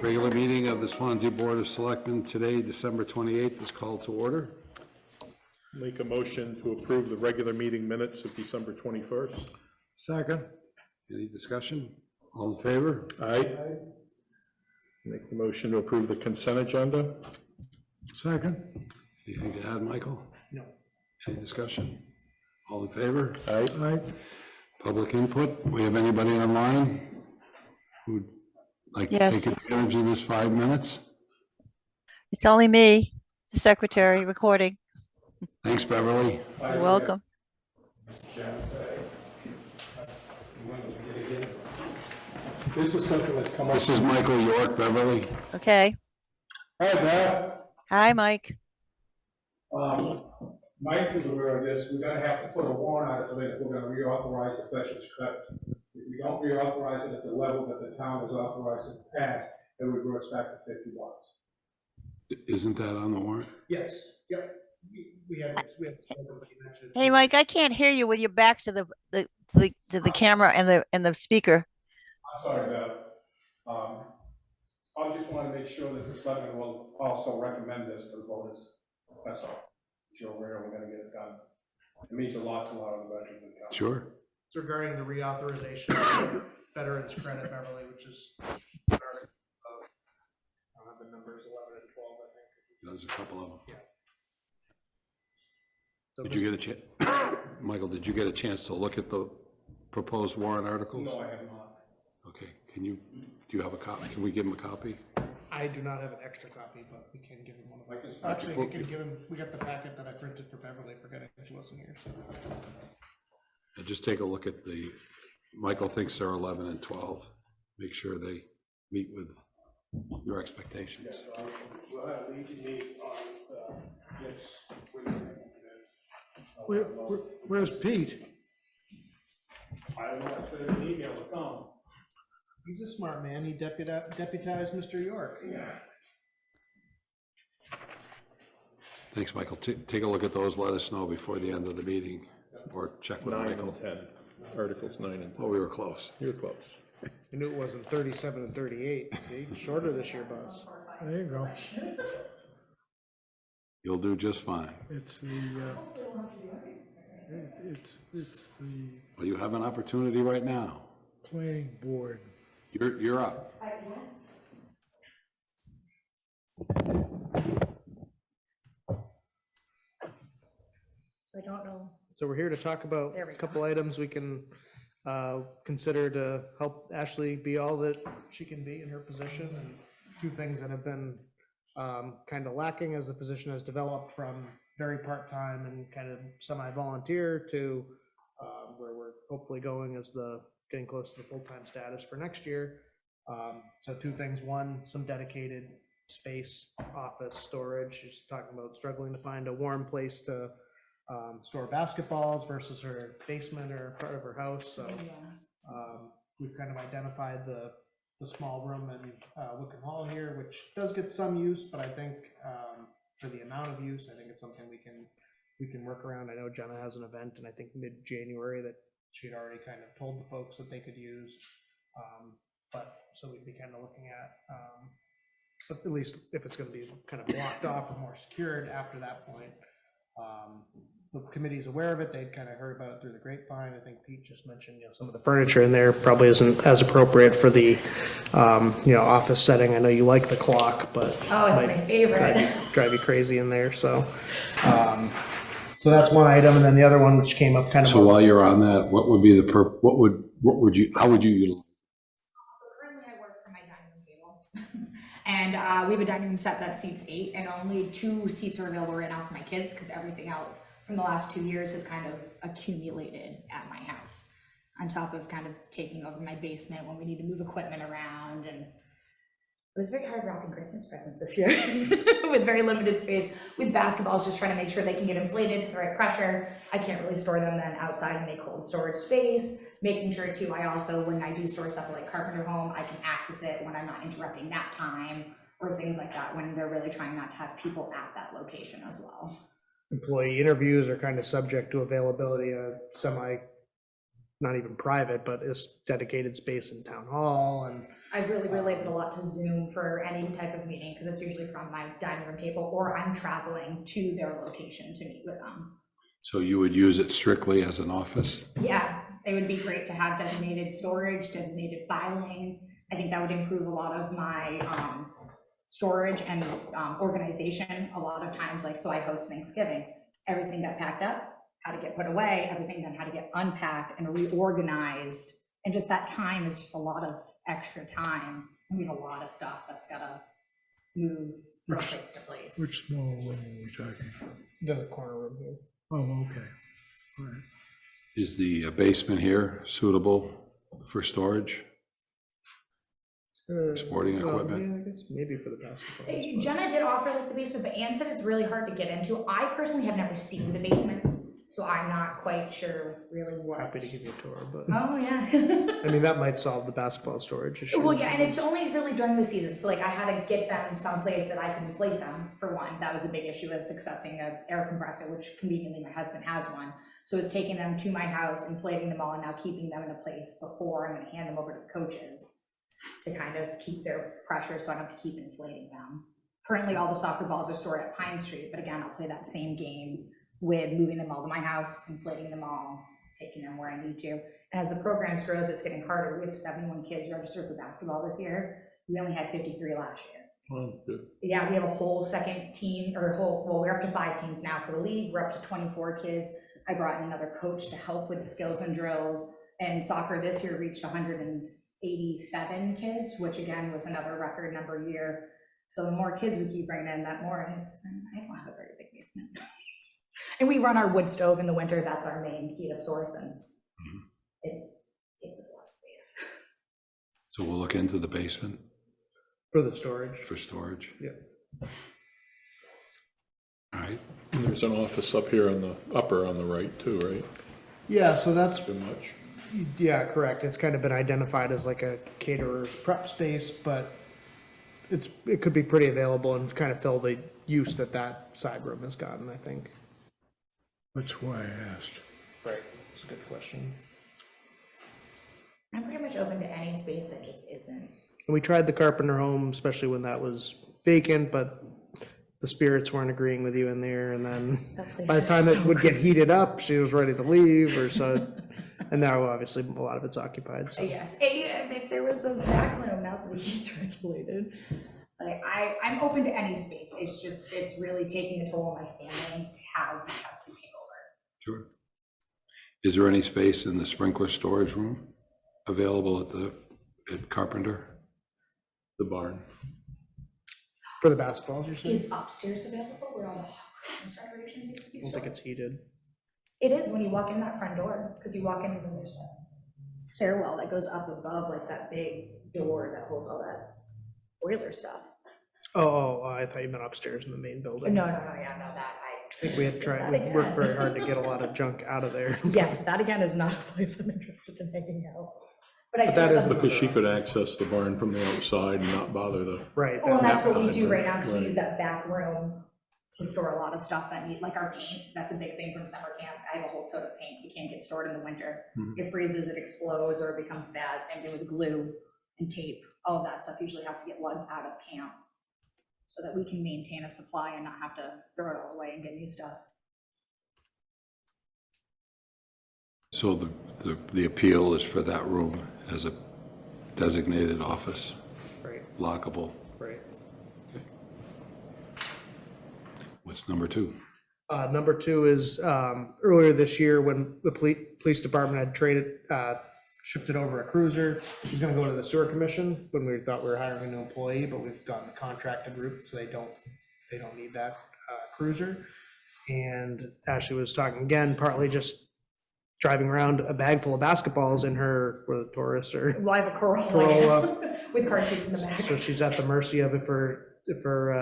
Regular meeting of the Swanzey Board of Selectmen today, December 28th, is called to order. Make a motion to approve the regular meeting minutes of December 21st. Second. Any discussion? All in favor? Aye. Make the motion to approve the consent agenda. Second. Anything to add, Michael? No. Any discussion? All in favor? Aye. Aye. Public input. We have anybody online who'd like to Yes. take advantage of this 5 minutes? It's only me, the secretary, recording. Thanks, Beverly. You're welcome. This is something that's come up. This is Michael York, Beverly. Okay. Hi, Beth. Hi, Mike. Mike is aware of this. We're gonna have to put a warrant article in if we're gonna reauthorize the special script. If we don't reauthorize it at the level that the town has authorized in the past, it reverts back to $50. Isn't that on the warrant? Yes, yep. We have. Hey, Mike, I can't hear you with your back to the camera and the speaker. I'm sorry, Beth. I just want to make sure that the selectmen will also recommend this to the voters. That's all. If you're aware, we're going to get it done. It means a lot to a lot of the veterans in town. Sure. It's regarding the reauthorization of Veterans Credit, Beverly, which is, I don't have the numbers, 11 and 12, I think. There's a couple of them. Yeah. So Did you get a chance? Michael, did you get a chance to look at the proposed warrant articles? No, I have not. Okay, do you have a copy? Can we give him a copy? I do not have an extra copy, but we can give him one of I them. can- Actually, we can give him, we got the packet that I printed for Beverly, forgetting she wasn't here, so. And just take a look at Michael thinks they're 11 and 12. Make sure they meet with your expectations. Yes, we'll have a meeting on next Wednesday. Where's Pete? I don't know, I said an email will come. He's a smart man, he deputized Mr. York. Yeah. Thanks, Michael. Take a look at those. Let us know before the end of the meeting, or check with 9 Michael. and 10. Articles 9 and 10. Oh, we were close. You're close. I knew it wasn't 37 and 38, see, shorter this year, Buzz. There you go. You'll do just fine. It's the, it's the Well, you have an opportunity right now. planning board. You're up. I don't know. So we're here to talk about There we a go. couple items we can consider to help Ashlee be all that she can be in her position, and two things that have been kind of lacking as the position has developed from very part-time and kind of semi-volunteer to where we're hopefully going as getting close to the full-time status for next year. So two things. One, some dedicated space, office, storage. She's talking about struggling to find a warm place to store basketballs versus her basement or part of her house. So we've kind of identified the small room in Wickham Hall here, which does get some use, but I think for the amount of use, I think it's something we can work around. I know Jenna has an event, and I think mid-January that she'd already kind of told the folks that they could use. But so we'd be kind of looking at, but at least if it's going to be kind of blocked off or more secured after that point. The committee's aware of it. They'd kind of heard about it through the grapevine. I think Pete just mentioned, some of the furniture in there probably isn't as appropriate for the, office setting. I know you like the clock, but Oh, it's might my favorite. drive you crazy in there. So, so that's one item, and then the other one which came up kind of. So while you're on that, what would be how would you utilize? So currently I work from my dining room table. And we have a dining room set that seats 8, and only 2 seats are available right now for my kids because everything else from the last 2 years has kind of accumulated at my house, on top of kind of taking over my basement when we need to move equipment around. And it was very hard wrapping Christmas presents this year with very limited space, with basketballs, just trying to make sure they can get inflated to the right pressure. I can't really store them then outside in a cold storage space. Making sure too, I also, when I do store stuff like Carpenter home, I can access it when I'm not interrupting nap time or things like that, when they're really trying not to have people at that location as well. Employee interviews are kind of subject to availability of not even private, but is dedicated space in town hall, and I really related a lot to Zoom for any type of meeting, because it's usually from my dining room table, or I'm traveling to their location to meet with them. So you would use it strictly as an office? Yeah, it would be great to have designated storage, designated filing. I think that would improve a lot of my storage and organization. A lot of times, like, so I host Thanksgiving, everything got packed up, how to get put away, everything then had to get unpacked and reorganized. And just that time is just a lot of extra time. I mean, a lot of stuff that's gotta move from place to place. Which small room are we talking? The corner room here. Oh, okay. All right. Is the basement here suitable for storage? Sporting Well, equipment? yeah, I guess maybe for the basketball. Hey, Jenna did offer like the basement, but Ann said it's really hard to get into. I personally have never seen the basement, so I'm not quite sure really what. Happy to give you a tour, but Oh, yeah. I mean, that might solve the basketball storage issue. Well, yeah, and it's only really during the season, so like I had to get them someplace that I could inflate them, for one. That was a big issue, is accessing an air compressor, which conveniently my husband has one. So it's taking them to my house, inflating them all, and now keeping them in a place before I'm gonna hand them over to the coaches to kind of keep their pressure, so I don't have to keep inflating them. Currently, all the soccer balls are stored at Pine Street, but again, I'll play that same game with moving them all to my house, inflating them all, taking them where I need to. And as the program grows, it's getting harder. We have 71 kids registered for basketball this year. We only had 53 last year. Oh, good. Yeah, we have a whole second team, or well, we're up to 5 teams now for the league. We're up to 24 kids. I brought in another coach to help with the skills and drills. And soccer this year reached 187 kids, which again was another record number year. So the more kids we keep bringing in, that more. And I don't have a very big basement. And we run our wood stove in the winter. That's our main heat up source, and it takes up a lot of space. So we'll look into the basement For the storage. for storage. Yeah. All right. And there's an office up here on the upper on the right too, right? Yeah, so that's, Too much. yeah, correct. It's kind of been identified as like a caterer's prep space, but it could be pretty available and kind of fill the use that side room has gotten, I think. That's why I asked. Right. It's a good question. I'm pretty much open to any space that just isn't. And we tried the Carpenter home, especially when that was vacant, but the spirits weren't agreeing with you in there. And then That place by the is time it so would get great. heated up, she was ready to leave or so. And now obviously a lot of it's occupied. So Yes, and if there was a back room, now that the heat's regulated, like I'm open to any space. It's really taking a toll on my family to have the house to take over. Sure. Is there any space in the sprinkler storage room available at Carpenter? The barn. for the basketballs, you're saying? Is upstairs available where all the Christmas decorations used to be I don't think stored? it's heated. It is when you walk in that front door, because you walk in and there's a stairwell that goes up above, like that big door that holds all that boiler stuff. I thought you meant upstairs in the main building. No, yeah, no, that I think we had tried, we worked very hard to get a lot of junk out of there. Yes, that again is not a place I'm interested in hanging out. But But that is Because she could access the barn from the outside and not bother the, Right. Well, and that's that- what we do right now, because we Right. use that back room to store a lot of stuff that need, like our paint, that's a big thing from summer camp. I have a whole tote of paint, it can't get stored in the winter. Mhm. It freezes, it explodes, or it becomes bad, same thing with glue and tape. All of that stuff usually has to get lugged out of camp so that we can maintain a supply and not have to throw it all away and get new stuff. So the appeal is for that room as a designated office, Right, lockable. right. What's number two? Number two is, earlier this year, when the police department had shifted over a cruiser, he's gonna go to the sewer commission when we thought we were hiring a new employee, but we've gotten the contracted route, so they don't need that, cruiser. And Ashlee was talking again, partly just driving around a bag full of basketballs in her, or the Taurus, or, Well, I have a Corolla Corolla. with car seats in the back. so she's at the mercy of if her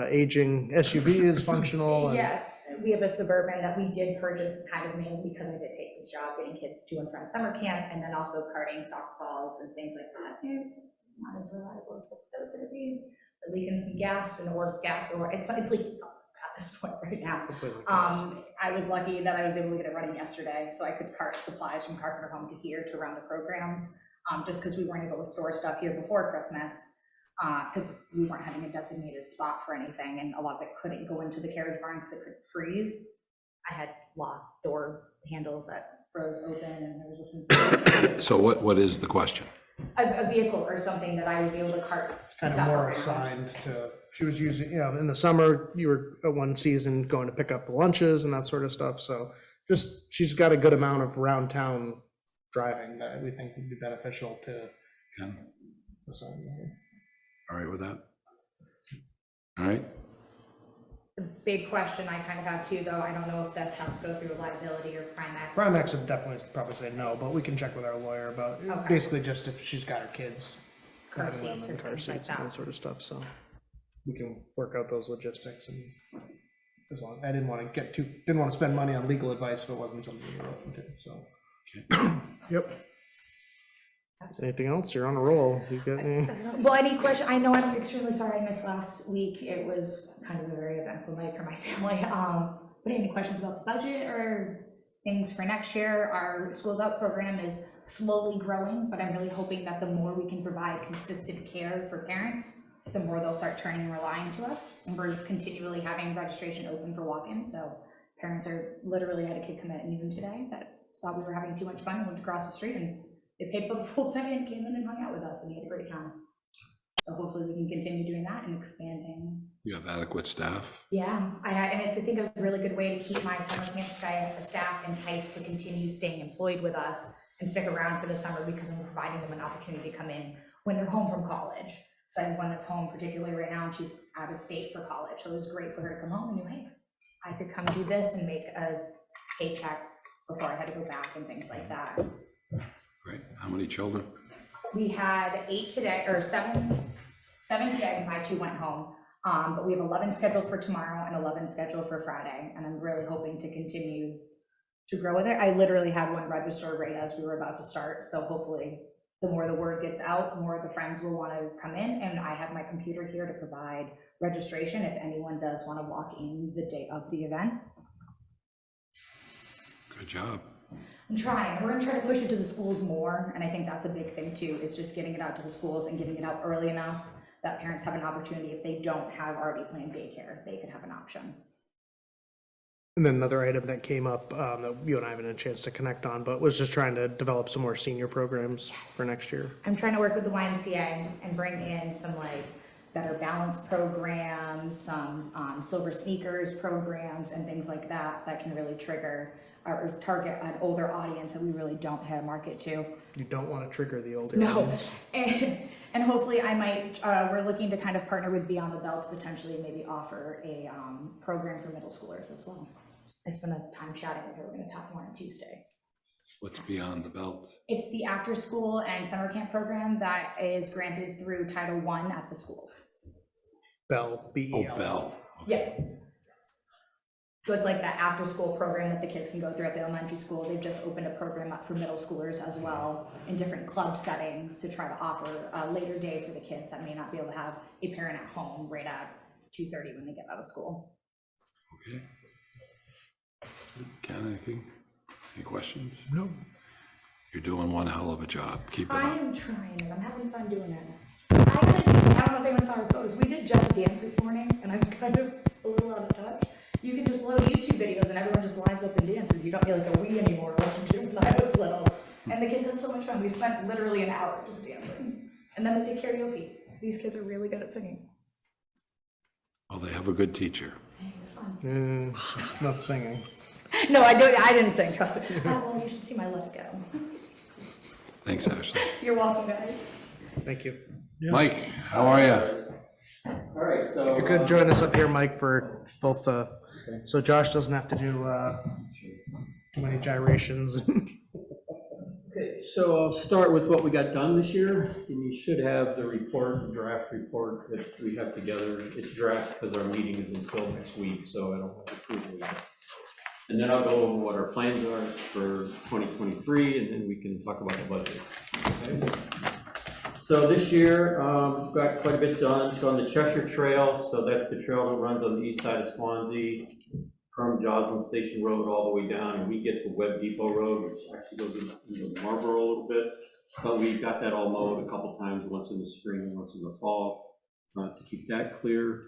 aging SUV is functional. And Yes, we have a Suburban that we did purchase kind of mainly because I did take this job getting kids to and from summer camp, and then also carting soccer balls and things like that. And it's not as reliable as it was gonna be. They're leaking some gas and or it's leaking something at this point right now. hopefully like this. I was lucky that I was able to get it running yesterday, so I could cart supplies from Carpenter home to here to run the programs. just because we weren't able to store stuff here before Christmas, because we weren't having a designated spot for anything, and a lot of it couldn't go into the carriage barn because it could freeze. I had locked door handles that froze open, and there was just So what is the question? a vehicle or something that I would be able to cart Kind of stuff more around. assigned to, she was using, you know, in the summer, you were at one season going to pick up lunches and that sort of stuff. So just, she's got a good amount of round town driving that we think would be beneficial to Yeah. assign her. All right with that? All right, The big question I kind of have too, though, I don't know if this has to go through liability or Primex. Primex would definitely probably say no, but we can check with our lawyer about, Okay. basically just if she's got her kids. Car having them seats in or car things like seats and that. that sort of stuff, so we can work out those logistics. And as long, I didn't want to get too, didn't want to spend money on legal advice if it wasn't something we were open to, so. Yep. Anything else? You're on a roll. You got any? Well, any question, I know I'm extremely sorry I missed last week. It was kind of a very eventful night for my family. But any questions about the budget or things for next year? Our Schools Out program is slowly growing, but I'm really hoping that the more we can provide consistent care for parents, the more they'll start turning and relying to us. And we're continually having registration open for walk-in, so parents are literally had a kid come in even today that thought we were having too much fun and went across the street, and they paid for the full thing and came in and hung out with us, and he had a great time. So hopefully we can continue doing that and expanding. you have adequate staff? Yeah, and it's, I think, a really good way to keep my summer camp staff enticed to continue staying employed with us and stick around for the summer, because I'm providing them an opportunity to come in when they're home from college. So I have one that's home particularly right now, and she's out of state for college. So it was great for her to come home and be like, I could come do this and make a paycheck before I had to go back and things like that. Great. How many children? We had 8 today, or 7 today, my 2 went home. But we have 11 scheduled for tomorrow and 11 scheduled for Friday, and I'm really hoping to continue to grow with it. I literally had one register right as we were about to start, so hopefully the more the word gets out, the more the friends will want to come in, and I have my computer here to provide registration if anyone does want to walk in the day of the event. Good job. I'm trying. We're gonna try to push it to the schools more, and I think that's a big thing too, is just getting it out to the schools and getting it out early enough that parents have an opportunity. If they don't have already planned daycare, they could have an option. And then another item that came up that you and I haven't had a chance to connect on, but was just trying to develop some more senior programs for next year. I'm trying to work with the YMCA and bring in some like better balance programs, some silver sneakers programs and things like that that can really trigger or target an older audience that we really don't have a market to. You don't want to trigger the older No, ones. and hopefully I might, we're looking to kind of partner with Beyond the Belt to potentially maybe offer a program for middle schoolers as well. I spent a time chatting with her. We're going to talk more on Tuesday. What's beyond the belt? It's the after school and summer camp program that is granted through Title I at the schools. Bell, Oh, B-E-L. Bell. Yeah. So it's like that after school program that the kids can go through at the elementary school. They've just opened a program up for middle schoolers as well in different club settings to try to offer a later day for the kids that may not be able to have a parent at home right at 2:30 when they get out of school. Okay. Ken, anything? Any questions? No. You're doing one hell of a job. Keep it I up. am trying it. I'm having fun doing it. I don't know if anyone saw our photos. We did Just Dance this morning, and I'm kind of a little out of touch. You can just load YouTube videos, and everyone just lines up and dances. You don't feel like a Wii anymore like you did when I was little. And the kids had so much fun. We spent literally an hour just dancing. And then they did karaoke. These kids are really good at singing. Well, they have a good teacher. It was fun. Not singing. No, I didn't sing, trust me. Oh, well, you should see my Let It Go. Thanks, Ashley. You're welcome, guys. Thank you. Yes. Mike, how are you? All right, so. If you could join us up here, Mike, for both so Josh doesn't have to do too many gyrations. Okay, so I'll start with what we got done this year, and you should have the report, the draft report that we have together. It's draft because our meeting is until next week, so I don't have to approve it yet. And then I'll go over what our plans are for 2023, and then we can talk about the budget. Okay? So this year, we've got quite a bit done. So on the Cheshire Trail, so that's the trail that runs on the east side of Swanzey, from Joslin Station Road all the way down, and we get to Webb Depot Road, which actually goes into Marlboro a little bit. But we got that all mowed a couple times, once in the spring and once in the fall, to keep that clear.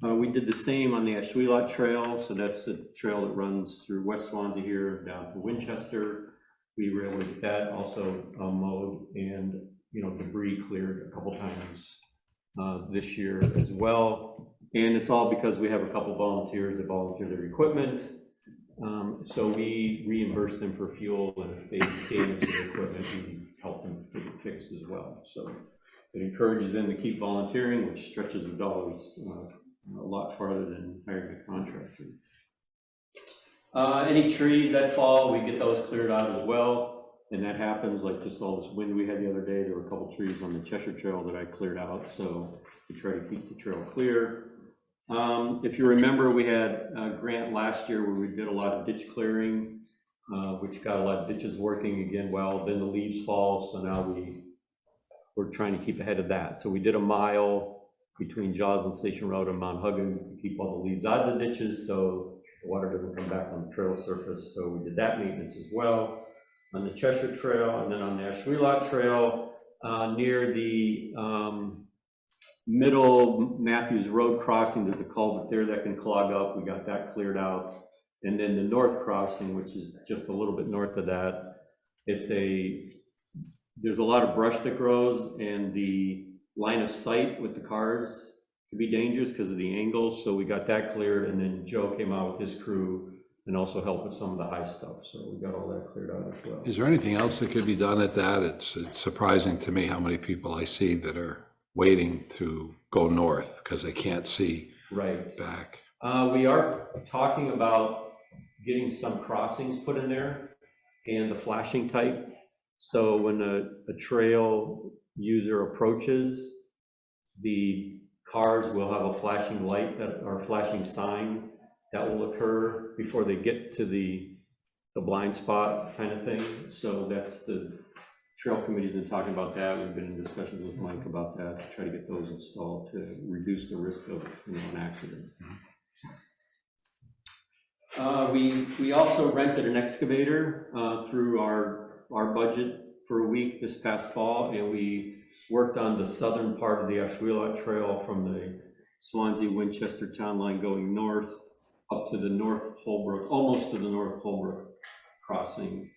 We did the same on the Ashlee Trail, so that's the trail that runs through West Swanzey here down to Winchester. We were able to get that also mowed and, you know, debris cleared a couple times this year as well. And it's all because we have a couple volunteers that volunteer their equipment. So we reimburse them for fuel, and if they damage their equipment, we help them get it fixed as well. So it encourages them to keep volunteering, which stretches the dollars a lot farther than hiring a contractor. Any trees that fall, we get those cleared out as well. And that happens, like just all this wind we had the other day, there were a couple trees on the Cheshire Trail that I cleared out. So we try to keep the trail clear. If you remember, we had a grant last year where we did a lot of ditch clearing, which got a lot of ditches working again well. Then the leaves fall, so now we're trying to keep ahead of that. So we did a mile between Jaws and Station Road and Mount Huggins to keep all the leaves out of the ditches so the water doesn't come back on the trail surface. So we did that maintenance as well on the Cheshire Trail, and then on the Ashlee Trail near the Middle Matthews Road crossing, there's a culvert there that can clog up. We got that cleared out. And then the North Crossing, which is just a little bit north of that, there's a lot of brush that grows, and the line of sight with the cars can be dangerous because of the angle. So we got that cleared, and then Joe came out with his crew and also helped with some of the high stuff. So we got all that cleared out as well. Is there anything else that could be done at that? It's surprising to me how many people I see that are waiting to go north because they can't see right back. We are talking about getting some crossings put in there and the flashing type. So when a trail user approaches, the cars will have a flashing light or flashing sign that will occur before they get to the blind spot kind of thing. So that's the trail committee's been talking about that. We've been in discussions with Mike about that to try to get those installed to reduce the risk of an accident. We also rented an excavator through our budget for a week this past fall, and we worked on the southern part of the Ashlee Trail from the Swanzey Winchester town line going north up to the North Holbrook, almost to the North Holbrook crossing.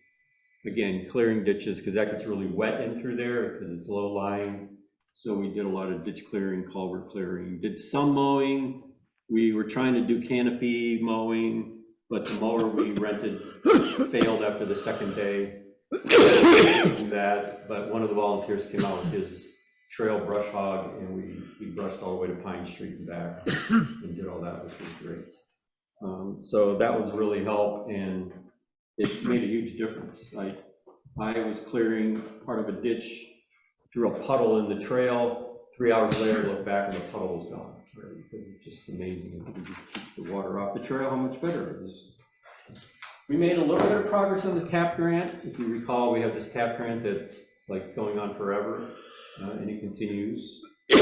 Again, clearing ditches because that gets really wet in through there because it's low lying. So we did a lot of ditch clearing, culvert clearing, did some mowing. We were trying to do canopy mowing, but the mower we rented failed after the second day. Do that, but one of the volunteers came out with his trail brush hog, and we brushed all the way to Pine Street and back and did all that, which was great. So that was really help, and it made a huge difference. I was clearing part of a ditch through a puddle in the trail. 3 hours later, look back and the puddle was gone. Right? Because it's just amazing if you just keep the water off the trail, how much better it is. We made a little bit of progress on the TAP grant. If you recall, we have this TAP grant that's like going on forever, and it continues. We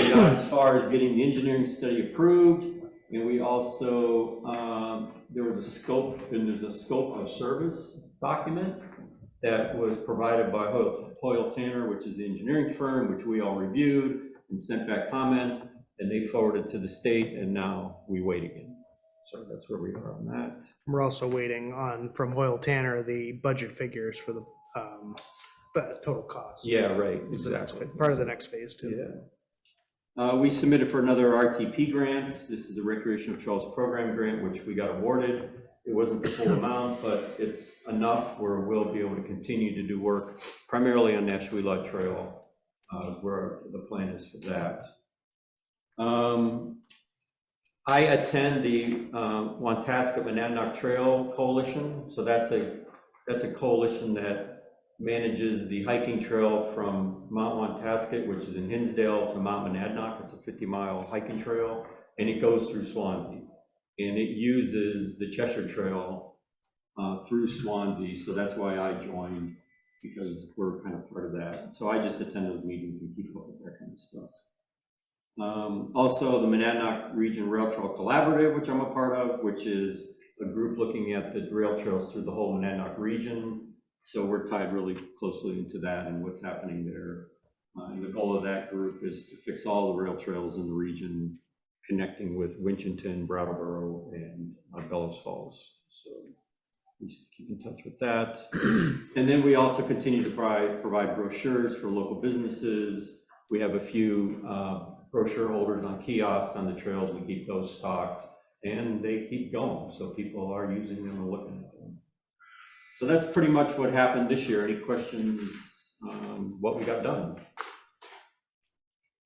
got as far as getting the engineering study approved, and we also, there was a scope, and there's a scope of service document that was provided by Hoyle Tanner, which is the engineering firm, which we all reviewed and sent back comment, and they forwarded to the state, and now we wait again. So that's where we are on that. We're also waiting on, from Hoyle Tanner, the budget figures for the total cost. Yeah, right, It's the next exactly. part of the next phase too. Yeah. We submitted for another RTP grant. This is the Recreational Trails Program grant, which we got awarded. It wasn't the full amount, but it's enough where we'll be able to continue to do work primarily on Ashlee Trail, where the plan is for that. I attend the Wantasket Monadnock Trail Coalition. So that's a coalition that manages the hiking trail from Mount Wantasket, which is in Hinsdale, to Mount Monadnock. It's a 50-mile hiking trail, and it goes through Swanzey. And it uses the Cheshire Trail through Swanzey. So that's why I joined, because we're kind of part of that. So I just attend those meetings and keep up with that kind of stuff. Also, the Monadnock Region Rail Trail Collaborative, which I'm a part of, which is a group looking at the rail trails through the whole Monadnock region So we're tied really closely into that and what's happening there. And the goal of that group is to fix all the rail trails in the region, connecting with Winchton, Brattleboro, and Bellows Falls. So we just keep in touch with that. And then we also continue to provide brochures for local businesses. We have a few brochure holders on kiosks on the trails. We keep those stocked, and they keep going. So people are using them and looking at them. So that's pretty much what happened this year. Any questions on what we got done?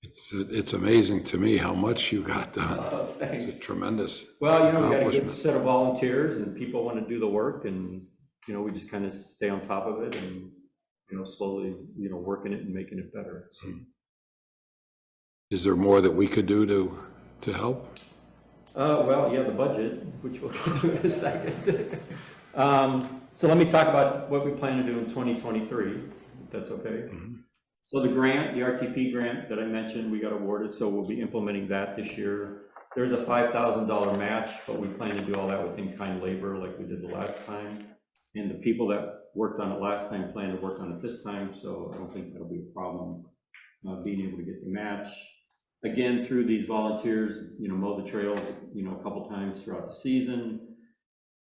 It's amazing to me how much you got done. Thanks. It's a tremendous Well, you know, we got a good accomplishment. set of volunteers and people want to do the work, and, you know, we just kind of stay on top of it and, you know, slowly, you know, working it and making it better. So. Is there more that we could do to help? Well, yeah, the budget, which we'll get to in a second. So let me talk about what we plan to do in 2023, if that's okay. Mm-hmm. So the grant, the RTP grant that I mentioned, we got awarded, so we'll be implementing that this year. There's a $5,000 match, but we plan to do all that with in-kind labor like we did the last time. And the people that worked on it last time plan to work on it this time, so I don't think that'll be a problem being able to get the match. Again, through these volunteers, you know, mow the trails, you know, a couple times throughout the season.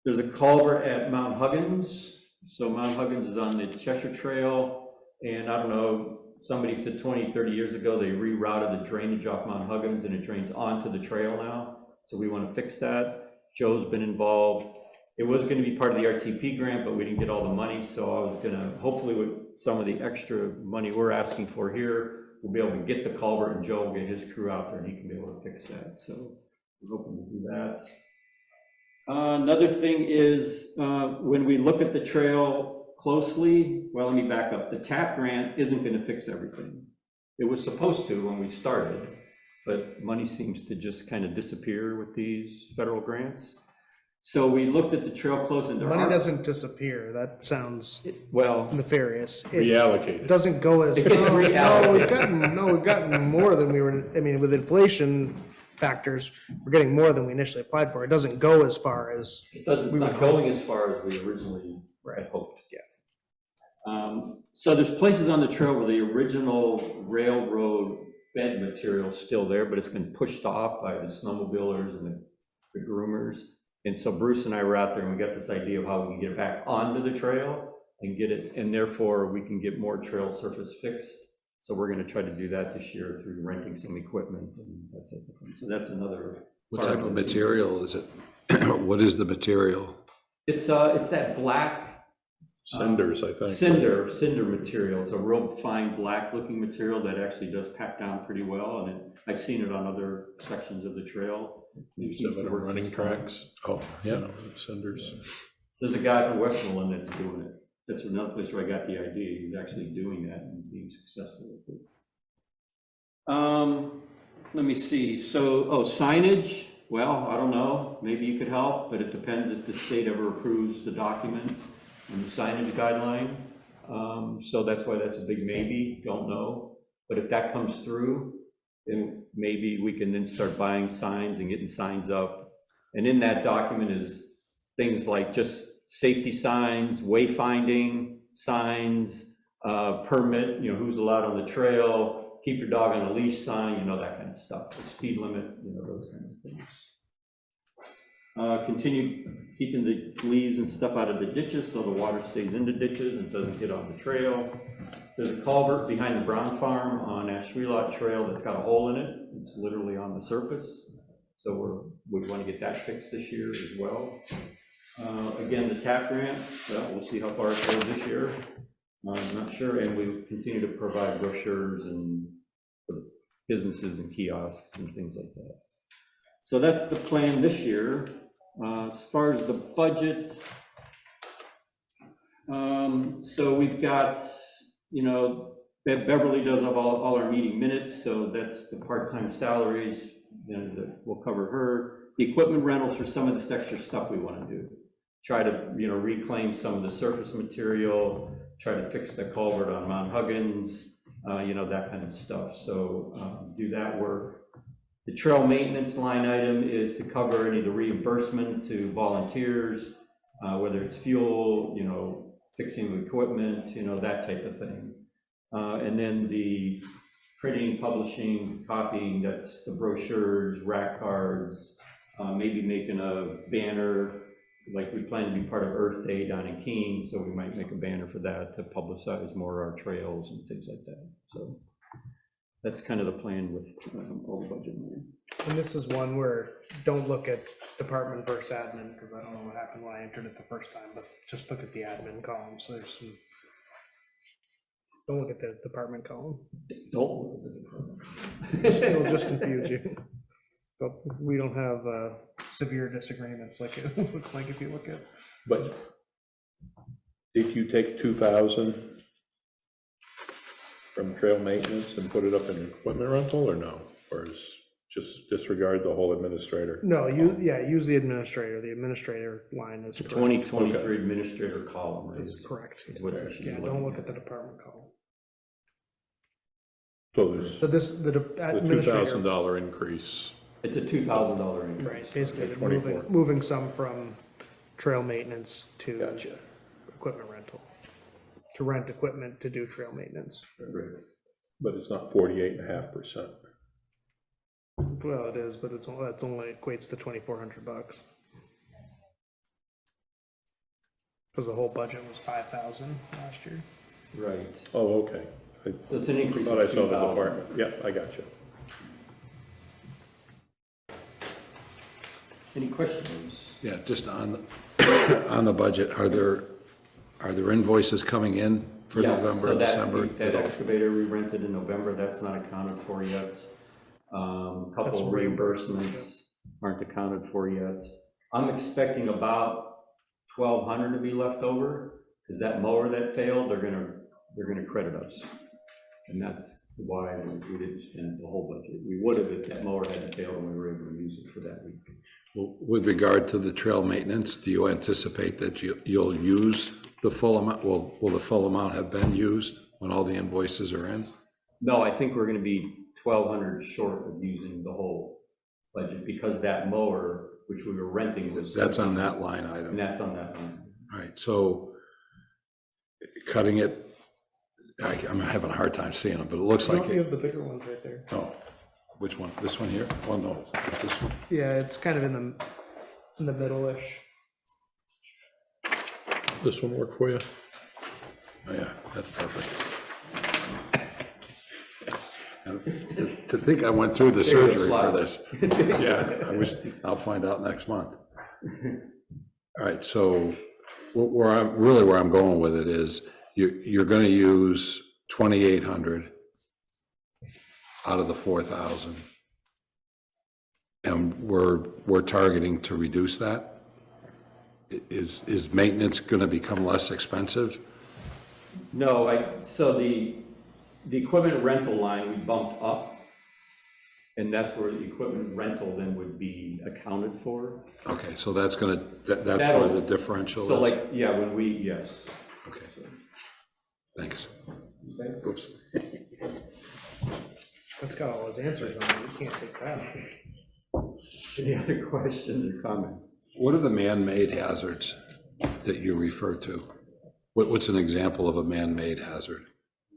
There's a culvert at Mount Huggins. So Mount Huggins is on the Cheshire Trail, and I don't know, somebody said 20, 30 years ago, they rerouted the drainage off Mount Huggins and it drains onto the trail now. So we want to fix that. Joe's been involved. It was going to be part of the RTP grant, but we didn't get all the money. So I was going to, hopefully with some of the extra money we're asking for here, we'll be able to get the culvert and Joe will get his crew out there and he can be able to fix that. So we're hoping to do that. Another thing is when we look at the trail closely, well, let me back up. The TAP grant isn't going to fix everything. It was supposed to when we started, but money seems to just kind of disappear with these federal grants. So we looked at the trail close and there Money are, doesn't disappear. That sounds well, nefarious. It Reallocated. doesn't go as. It gets No, reallocated. we've gotten more than we were, I mean, with inflation factors, we're getting more than we initially applied for. It doesn't go as far as. it's not going as far as we originally had hoped. Yeah. So there's places on the trail where the original railroad bed material is still there, but it's been pushed off by the snowmobilers and the groomers. And so Bruce and I were out there and we got this idea of how we can get it back onto the trail and get it, and therefore we can get more trail surface fixed. So we're going to try to do that this year through renting some equipment and that type of thing. So that's another. What type of material is it? What is the material? It's that black. Cinders, I think. Cinder material. It's a real fine black looking material that actually does pack down pretty well. And I've seen it on other sections of the trail. Used to have it on running tracks. Oh, yeah. Cinders. There's a guy from Westmoreland that's doing it. That's another place where I got the idea. He's actually doing that and being successful with it. Let me see. So, signage. Well, I don't know. Maybe you could help, but it depends if the state ever approves the document and the signage guideline. So that's why that's a big maybe. Don't know. But if that comes through, then maybe we can then start buying signs and getting signs up. And in that document is things like just safety signs, wayfinding signs, permit, you know, who's allowed on the trail, keep your dog on a leash sign, you know, that kind of stuff, the speed limit, you know, those kinds of things. Continue keeping the leaves and stuff out of the ditches so the water stays in the ditches and doesn't get on the trail. There's a culvert behind the Brown Farm on Ashlee Trail that's got a hole in it. It's literally on the surface. So we want to get that fixed this year as well. Again, the TAP grant, well, we'll see how far it goes this year. I'm not sure. And we continue to provide brochures and for businesses and kiosks and things like that. So that's the plan this year. As far as the budget, so we've got, you know, Beverly does have all our meeting minutes, so that's the part-time salaries, and we'll cover her. The equipment rentals for some of this extra stuff we want to do. Try to, you know, reclaim some of the surface material, try to fix the culvert on Mount Huggins, you know, that kind of stuff. So do that work. The trail maintenance line item is to cover any of the reimbursement to volunteers, whether it's fuel, you know, fixing of equipment, you know, that type of thing. And then the printing, publishing, copying, that's the brochures, rack cards, maybe making a banner, like we plan to be part of Earth Day down in Keene, so we might make a banner for that to publicize more our trails and things like that. So that's kind of the plan with all the budget money. And this is one where don't look at department versus admin, because I don't know what happened when I entered it the first time, but just look at the admin column. So there's some, don't look at the department column. Don't look at the department. It'll just confuse you. But we don't have severe disagreements like it looks like if you look at. But did you take 2,000 from trail maintenance and put it up in equipment rental, or no? Or is just disregard the whole administrator? No, use the administrator. The administrator line is The correct. 2023 administrator column Is correct. is what you should be Yeah, looking don't look at. at the department column. So there's So this, the the administrator, $2,000 increase. It's a $2,000 increase. right, basically Okay, moving, 24. moving some from trail maintenance to Gotcha. equipment rental. To rent equipment to do trail maintenance. Right. But it's not 48.5%. Well, it is, but that's only equates to $2,400. Because the whole budget was 5,000 last year. Right. Oh, okay. I So it's an increase thought I of saw the 2,000. department. Yeah, I got you. Any questions? Yeah, just on the budget, are there invoices coming in for Yes, November, so that- December? That excavator we rented in November, that's not accounted for yet. That's Couple of reimbursement, reimbursements aren't accounted for yet. I'm expecting about 1,200 to be left over, because that mower that failed, they're gonna credit us. And that's why we didn't spend the whole budget. We would have if that mower hadn't failed and we were able to use it for that week. Well, with regard to the trail maintenance, do you anticipate that you'll use the full amount? Will the full amount have been used when all the invoices are in? No, I think we're gonna be 1,200 short of using the whole budget, because that mower, which we were renting, was. That's on that line And item. that's on that line. All right, so cutting it, I'm having a hard time seeing it, but it looks like You it. have the bigger ones right there. Oh, which one? This one here? Well, no, it's this one. Yeah, it's kind of in the middle-ish. This one work for you? Oh, yeah, that's perfect. And to think I went through the There you go, surgery for slide. this. Yeah, I'll find out next month. All right, so where I'm going with it is you're going to use 2,800 out of the 4,000. And we're targeting to reduce that? Is maintenance going to become less expensive? No, so the equipment rental line, we bumped up, and that's where the equipment rental then would be accounted for. Okay, so that's going to, that's where the differential is? So like, yeah, yes. Okay, thanks. Okay. Oops. That's got all those answers on it. You can't take that. Any other questions or comments? What are the man-made hazards that you refer to? What's an example of a man-made hazard?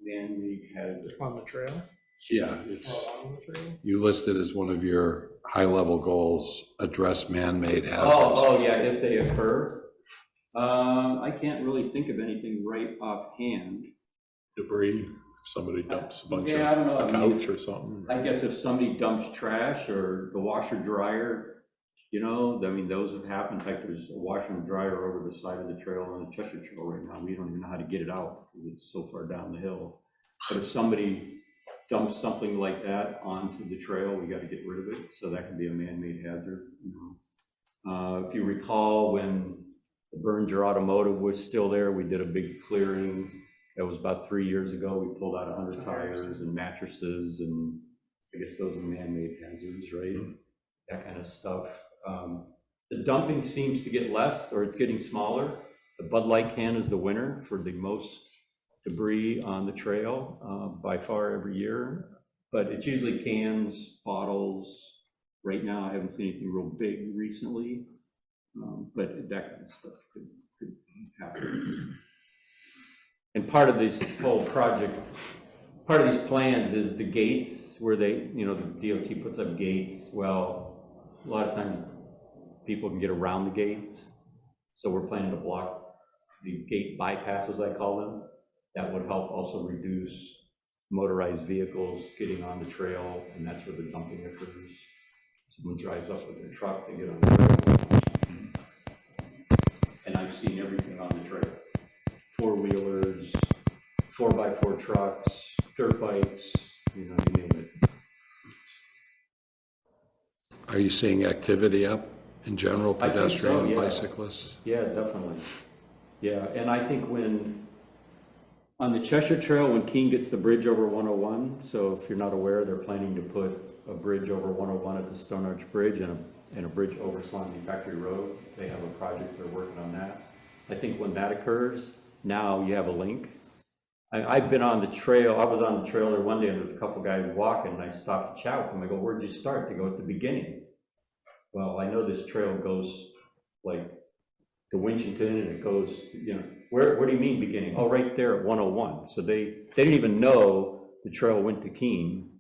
Man-made hazard. On the trail? Yeah, it's, On the trail? you listed as one of your high-level goals, address man-made hazards. Oh, yeah, if they occur. I can't really think of anything right offhand. Debris, somebody dumps a bunch of Yeah, I don't know. a couch or something. I guess if somebody dumps trash or the washer dryer, you know, I mean, those have happened. In fact, there's a washer and dryer over the side of the trail on the Cheshire Trail right now. We don't even know how to get it out because it's so far down the hill. But if somebody dumps something like that onto the trail, we got to get rid of it. So that can be a man-made hazard, you know. If you recall, when the Berger Automotive was still there, we did a big clearing. That was about 3 years ago. We pulled out 100 tires and mattresses, and I guess those are man-made hazards, right? That kind of stuff. The dumping seems to get less, or it's getting smaller. The Bud Light can is the winner for the most debris on the trail by far every year. But it's usually cans, bottles. Right now, I haven't seen anything real big recently, but that kind of stuff could happen. And part of this whole project, part of these plans is the gates where they, you know, the DOT puts up gates. Well, a lot of times people can get around the gates. So we're planning to block the gate bypasses, I call them. That would help also reduce motorized vehicles getting on the trail, and that's where the dumping occurs. Someone drives up with their truck, they get on the trail. And I've seen everything on the trail. 4-wheelers, 4x4 trucks, dirt bikes, you know, you name it. Are you seeing activity up in general, I think so, pedestrian, yeah. bicyclists? Yeah, definitely. Yeah, and I think on the Cheshire Trail, when Keene gets the bridge over 101, so if you're not aware, they're planning to put a bridge over 101 at the Stone Arch Bridge and a bridge over Swanzey Factory Road. They have a project, they're working on that. I think when that occurs, now you have a link. I've been on the trail, I was on the trail there one day and there was a couple guys walking and I stopped to chat with them. I go, where'd you start? They go, at the beginning. Well, I know this trail goes like to Winchton and it goes, you know, where do you mean beginning? Oh, right there at 101. So they didn't even know the trail went to Keene.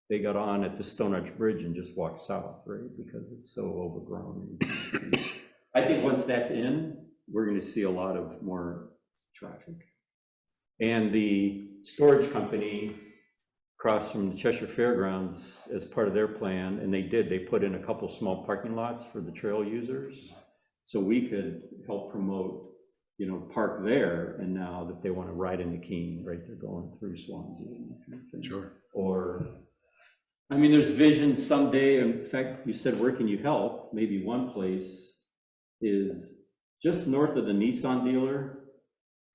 They got on at the Stone Arch Bridge and just walked south, right? Because it's so overgrown. I think once that's in, we're going to see a lot of more traffic. And the storage company across from the Cheshire Fairgrounds, as part of their plan, and they put in a couple small parking lots for the trail users. So we could help promote, you know, park there, and now that they want to ride into Keene, right, they're going through Swanzey and that kind of thing. Sure. Or, I mean, there's vision someday, in fact, you said, where can you help? Maybe one place is just north of the Nissan dealer,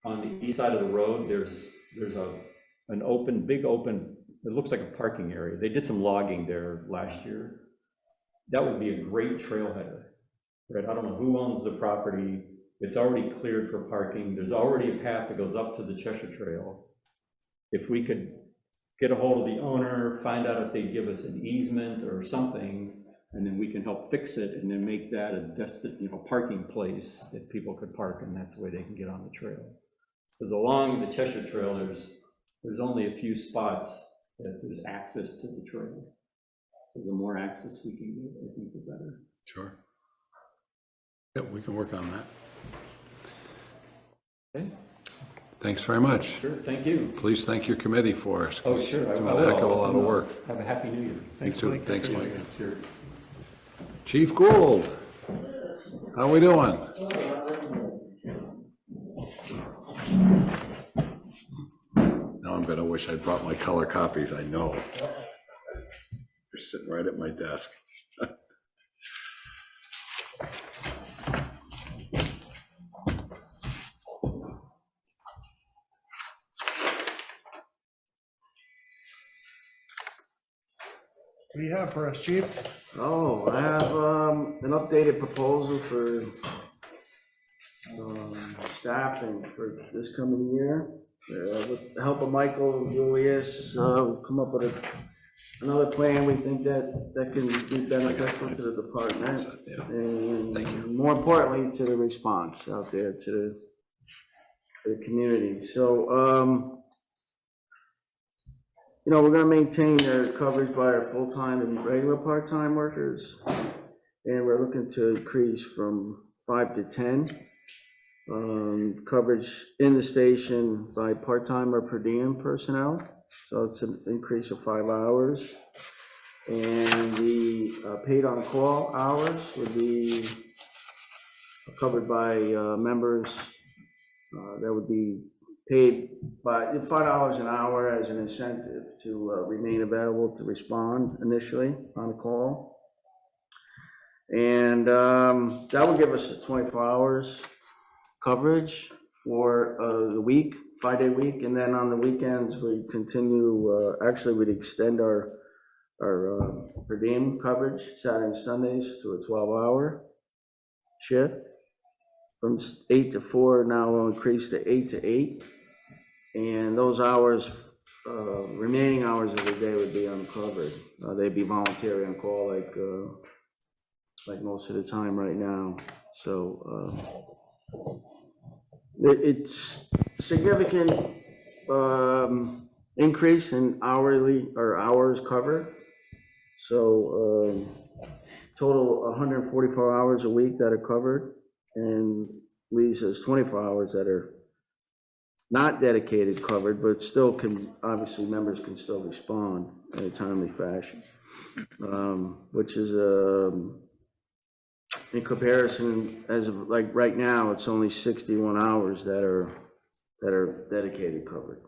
on the east side of the road, there's an big open, it looks like a parking area. They did some logging there last year. That would be a great trailheader, right? I don't know who owns the property. It's already cleared for parking. There's already a path that goes up to the Cheshire Trail. If we could get a hold of the owner, find out if they give us an easement or something, and then we can help fix it and then make that a parking place that people could park, and that's the way they can get on the trail. Because along the Cheshire Trail, there's only a few spots that there's access to the trail. So the more access we can get, I think the better. Sure. Yeah, we can work on that. Okay. Thanks very much. Sure, thank you. Please thank your committee for us. Oh, sure. Doing a heck of a lot of work. Have a happy new year. Thanks, Mike. Thanks, Mike. Sure. Chief Gould, how we doing? Now I'm gonna wish I'd brought my color copies, I know. They're sitting right at my desk. What do you have for us, chief? Oh, I have an updated proposal for staffing for this coming year. With the help of Michael and Julius, come up with another plan we think that can be beneficial to the department. And more importantly, to the response out there, to the community. So, you know, we're gonna maintain their coverage by our full-time and regular part-time workers. And we're looking to increase from 5 to 10. Coverage in the station by part-time or per diem personnel. So it's an increase of 5 hours. And the paid on-call hours would be covered by members that would be paid by $5 an hour as an incentive to remain available to respond initially on a call. And that would give us 24 hours coverage for the week, 5-day week. And then on the weekends, we continue, actually we'd extend our per diem coverage, Saturday and Sundays, to a 12-hour shift. From 8 to 4, now we'll increase to 8 to 8. And those hours, remaining hours of the day would be uncovered. They'd be voluntary on call like most of the time right now. So it's significant increase in hourly or hours covered. So total 144 hours a week that are covered, and leaves us 24 hours that are not dedicated covered, but still can, obviously members can still respond in a timely fashion. Which is in comparison, as of like right now, it's only 61 hours that are dedicated covered.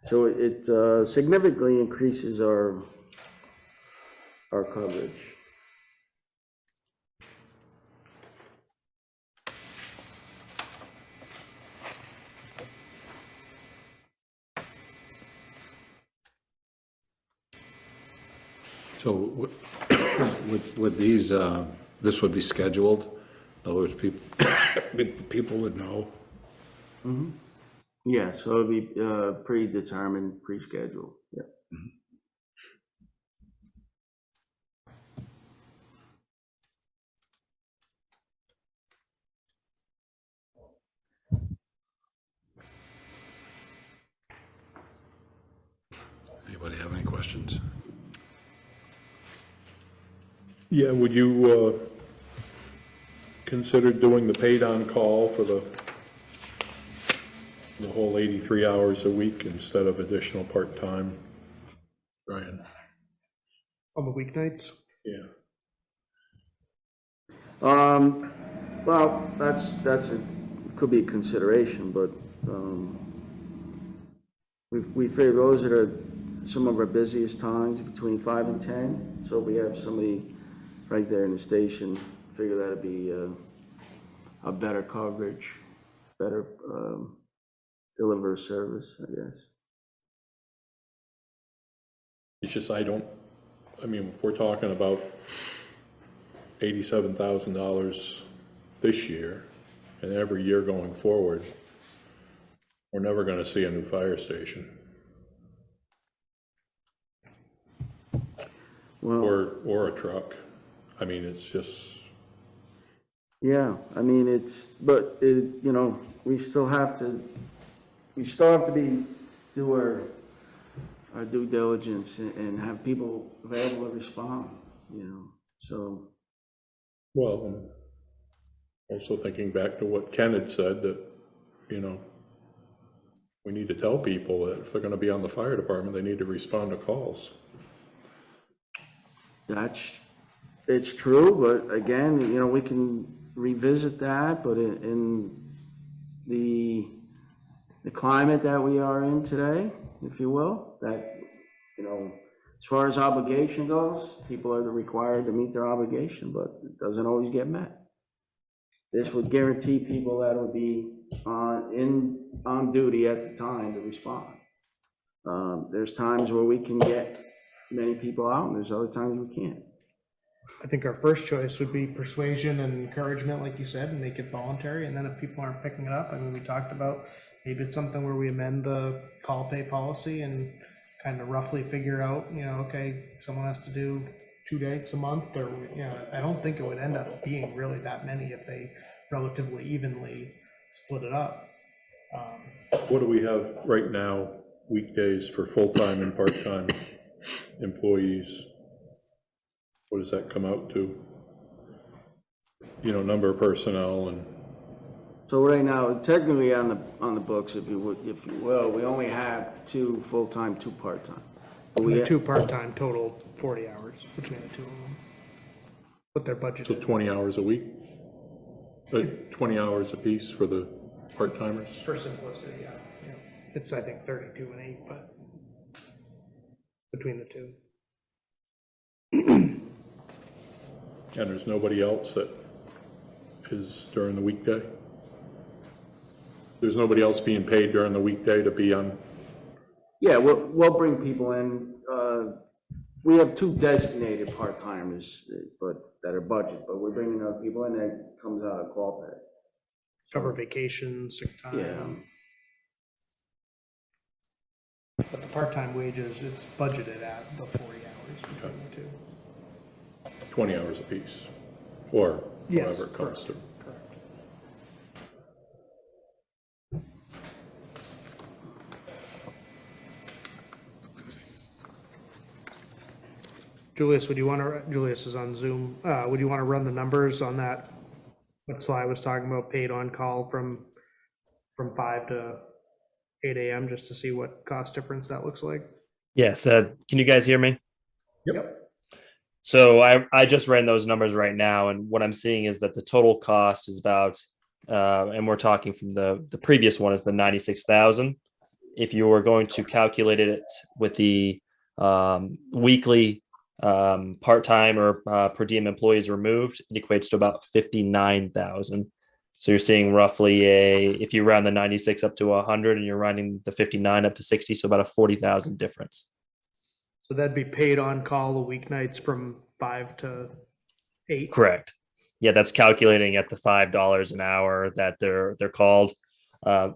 So it significantly increases our coverage. So with these, this would be scheduled? In other words, people would know? Mm-hmm. Yeah, so it'll be predetermined, pre-scheduled, yeah. Anybody have any questions? Yeah, would you consider doing the paid on call for the whole 83 hours a week instead of additional part-time, Brian? On the weeknights? Yeah. Well, could be a consideration, but we figure those are some of our busiest times, between 5 and 10. So if we have somebody right there in the station, figure that'd be a better coverage, better deliver service, I guess. It's just, I mean, if we're talking about $87,000 this year, and every year going forward, we're never gonna see a new fire station. Well, Or a truck. I mean, it's just, yeah, I mean, you know, we still have to do our due diligence and have people available to respond, you know, so. well, I'm also thinking back to what Ken had said, that, you know, we need to tell people that if they're gonna be on the fire department, they need to respond to calls. It's true, but again, you know, we can revisit that, but in the climate that we are in today, if you will, that, you know, as far as obligation goes, people are required to meet their obligation, but it doesn't always get met. This would guarantee people that would be on duty at the time to respond. There's times where we can get many people out, and there's other times we can't. I think our first choice would be persuasion and encouragement, like you said, and make it voluntary. And then if people aren't picking it up, I mean, we talked about maybe it's something where we amend the call pay policy and kind of roughly figure out, you know, okay, someone has to do 2 dates a month, or, you know, I don't think it would end up being really that many if they relatively evenly split it up. What do we have right now, weekdays for full-time and part-time employees? What does that come out to? You know, number of personnel and. So right now, technically on the books, if you will, we only have 2 full-time, 2 part-time. But The 2 part-time total 40 hours between the 2 of them. What their budget So is. 20 hours a week? 20 hours apiece for the part-timers? For simplicity, yeah. It's, I think, 32 and 8, but between the 2. And there's nobody else that is during the weekday? There's nobody else being paid during the weekday to be on? Yeah, we'll bring people in. We have 2 designated part-timers, but that are budget, but we're bringing other people in that comes out of call pay. Cover vacation, sick time. Yeah. But the part-time wages, it's budgeted at the 40 hours between the 2. 20 hours apiece, or Yes, whatever it comes to. correct. Julius, Julius is on Zoom. Would you want to run the numbers on that? What Sly was talking about, paid on call from 5 to 8 AM, just to see what cost difference that looks like? Yes, can you guys hear me? Yep. So I just ran those numbers right now, and what I'm seeing is that the total cost is about, and we're talking from the previous one is the 96,000. If you were going to calculate it with the weekly part-time or per diem employees removed, it equates to about 59,000. So you're seeing roughly if you round the 96 up to 100 and you're rounding the 59 up to 60, so about a 40,000 difference. So that'd be paid on call the weeknights from 5 to 8? Correct. Yeah, that's calculating at the $5 an hour that they're called.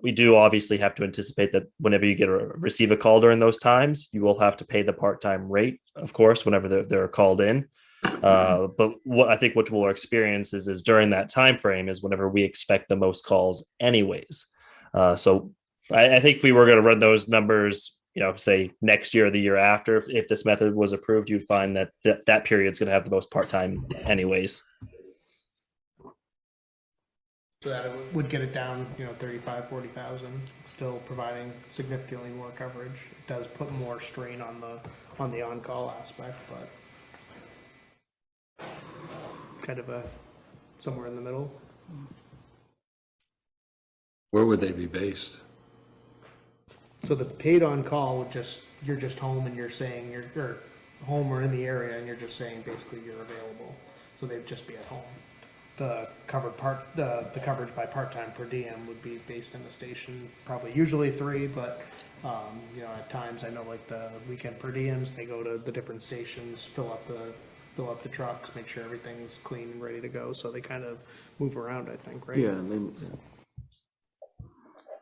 We do obviously have to anticipate that whenever you receive a call during those times, you will have to pay the part-time rate, of course, whenever they're called in. But what we'll experience is during that time frame is whenever we expect the most calls anyways. So I think if we were going to run those numbers, say next year or the year after, if this method was approved, you'd find that period is going to have the most part-time anyways. So that it would get it down, 35, 40,000, still providing significantly more coverage. It does put more strain on the on-call aspect, but kind of somewhere in the middle. Where would they be based? So the paid on call you're just home and you're saying you're home or in the area and you're just saying basically you're available. So they'd just be at home. The covered the coverage by part-time per diem would be based in the station, probably usually 3, but at times I know like the weekend per diems, they go to the different stations, fill up the trucks, make sure everything's clean and ready to go. So they kind of move around, I think, right? Yeah,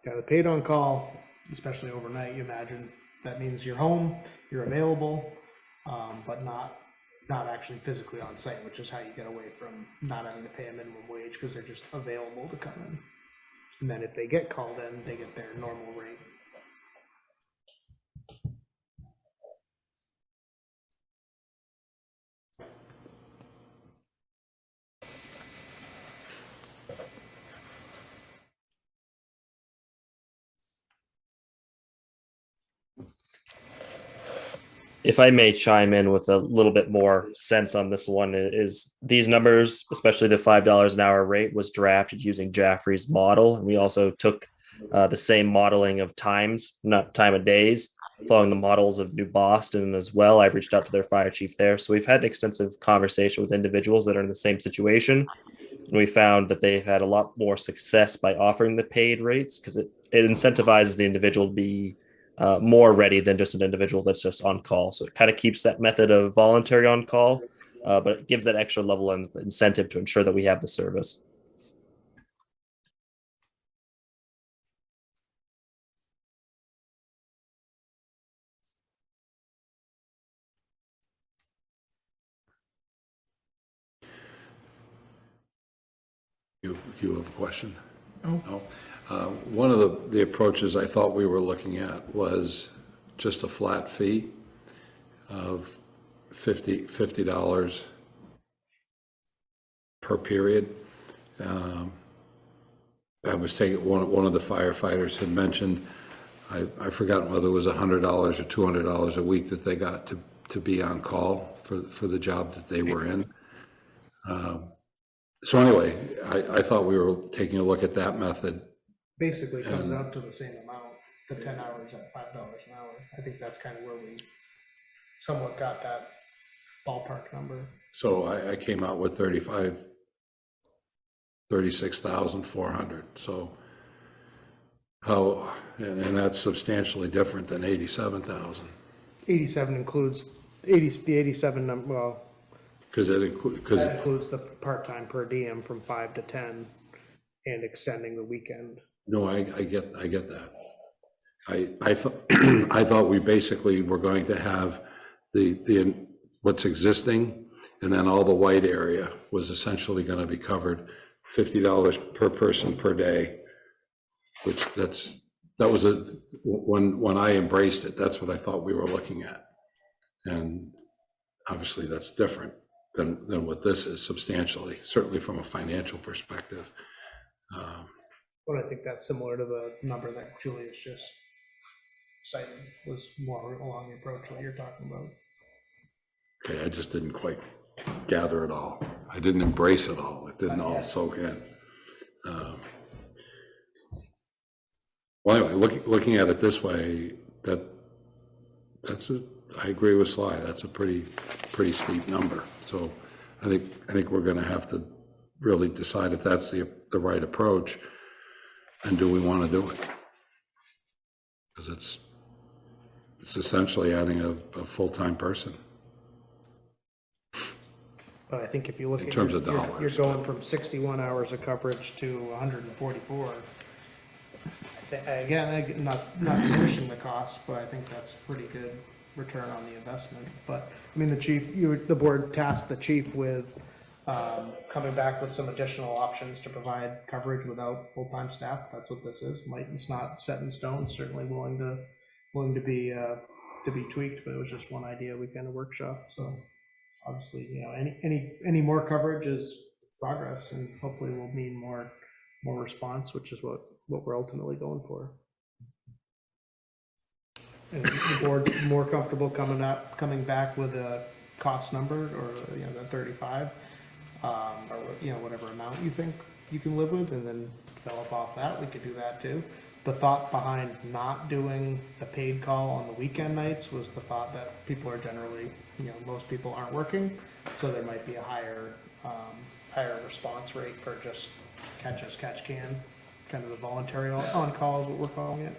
Yeah, the paid on call, especially overnight, you imagine that means you're home, you're available, but not actually physically on site, which is how you get away from not having to pay a minimum wage because they're just available to come in. And then if they get called in, they get their normal rate. If I may chime in with a little bit more sense on this one, is these numbers, especially the $5 an hour rate, was drafted using Jaffrey's model. And we also took the same modeling of times, not time of days, following the models of New Boston as well. I've reached out to their fire chief there. So we've had an extensive conversation with individuals that are in the same situation. And we found that they've had a lot more success by offering the paid rates because it incentivizes the individual to be more ready than just an individual that's just on call. So it kind of keeps that method of voluntary on call, but it gives that extra level of incentive to ensure that we have the service. You have a question? No. One of the approaches I thought we were looking at was just a flat fee of $50 per period. I was taking, one of the firefighters had mentioned, I've forgotten whether it was $100 or $200 a week that they got to be on call for the job that they were in. So anyway, I thought we were taking a look at that method. Basically comes out to the same amount, the 10 hours at $5 an hour. I think that's kind of where we somewhat got that ballpark number. So I came out with 36,400. So how, and that's substantially different than 87,000. 87 includes the 87 number, well, Because it includes the part-time per diem from 5 to 10 and extending the weekend. No, I get that. I thought we basically were going to have the what's existing, and then all the white area was essentially going to be covered $50 per person per day, which that was when I embraced it, that's what I thought we were looking at. And obviously that's different than what this is substantially, certainly from a financial perspective. But I think that's similar to the number that Julius just cited, was more along the approach what you're talking about. Okay, I just didn't quite gather it all. I didn't embrace it all. It didn't all soak in. Well, anyway, looking at it this way, I agree with Sly. That's a pretty steep number. So I think we're going to have to really decide if that's the right approach, and do we want to do it? Because it's essentially adding a full-time person. But I think if you look In at terms of you're dollars, going from 61 hours of coverage to 144. Again, not diminishing the cost, but I think that's a pretty good return on the investment. But I mean, the board tasked the chief with coming back with some additional options to provide coverage without full-time staff. That's what this is. It's not set in stone. Certainly willing to be tweaked, but it was just one idea we kind of workshopped. So obviously, you know, any more coverage is progress, and hopefully will mean more response, which is what we're ultimately going for. And if the board's more comfortable coming back with a cost number, or you know, that 35, or you know, whatever amount you think you can live with, and then develop off that, we could do that too. The thought behind not doing the paid call on the weekend nights was the thought that people are generally, you know, most people aren't working, so there might be a higher response rate for just catch as catch can, kind of the voluntary on-call is what we're calling it.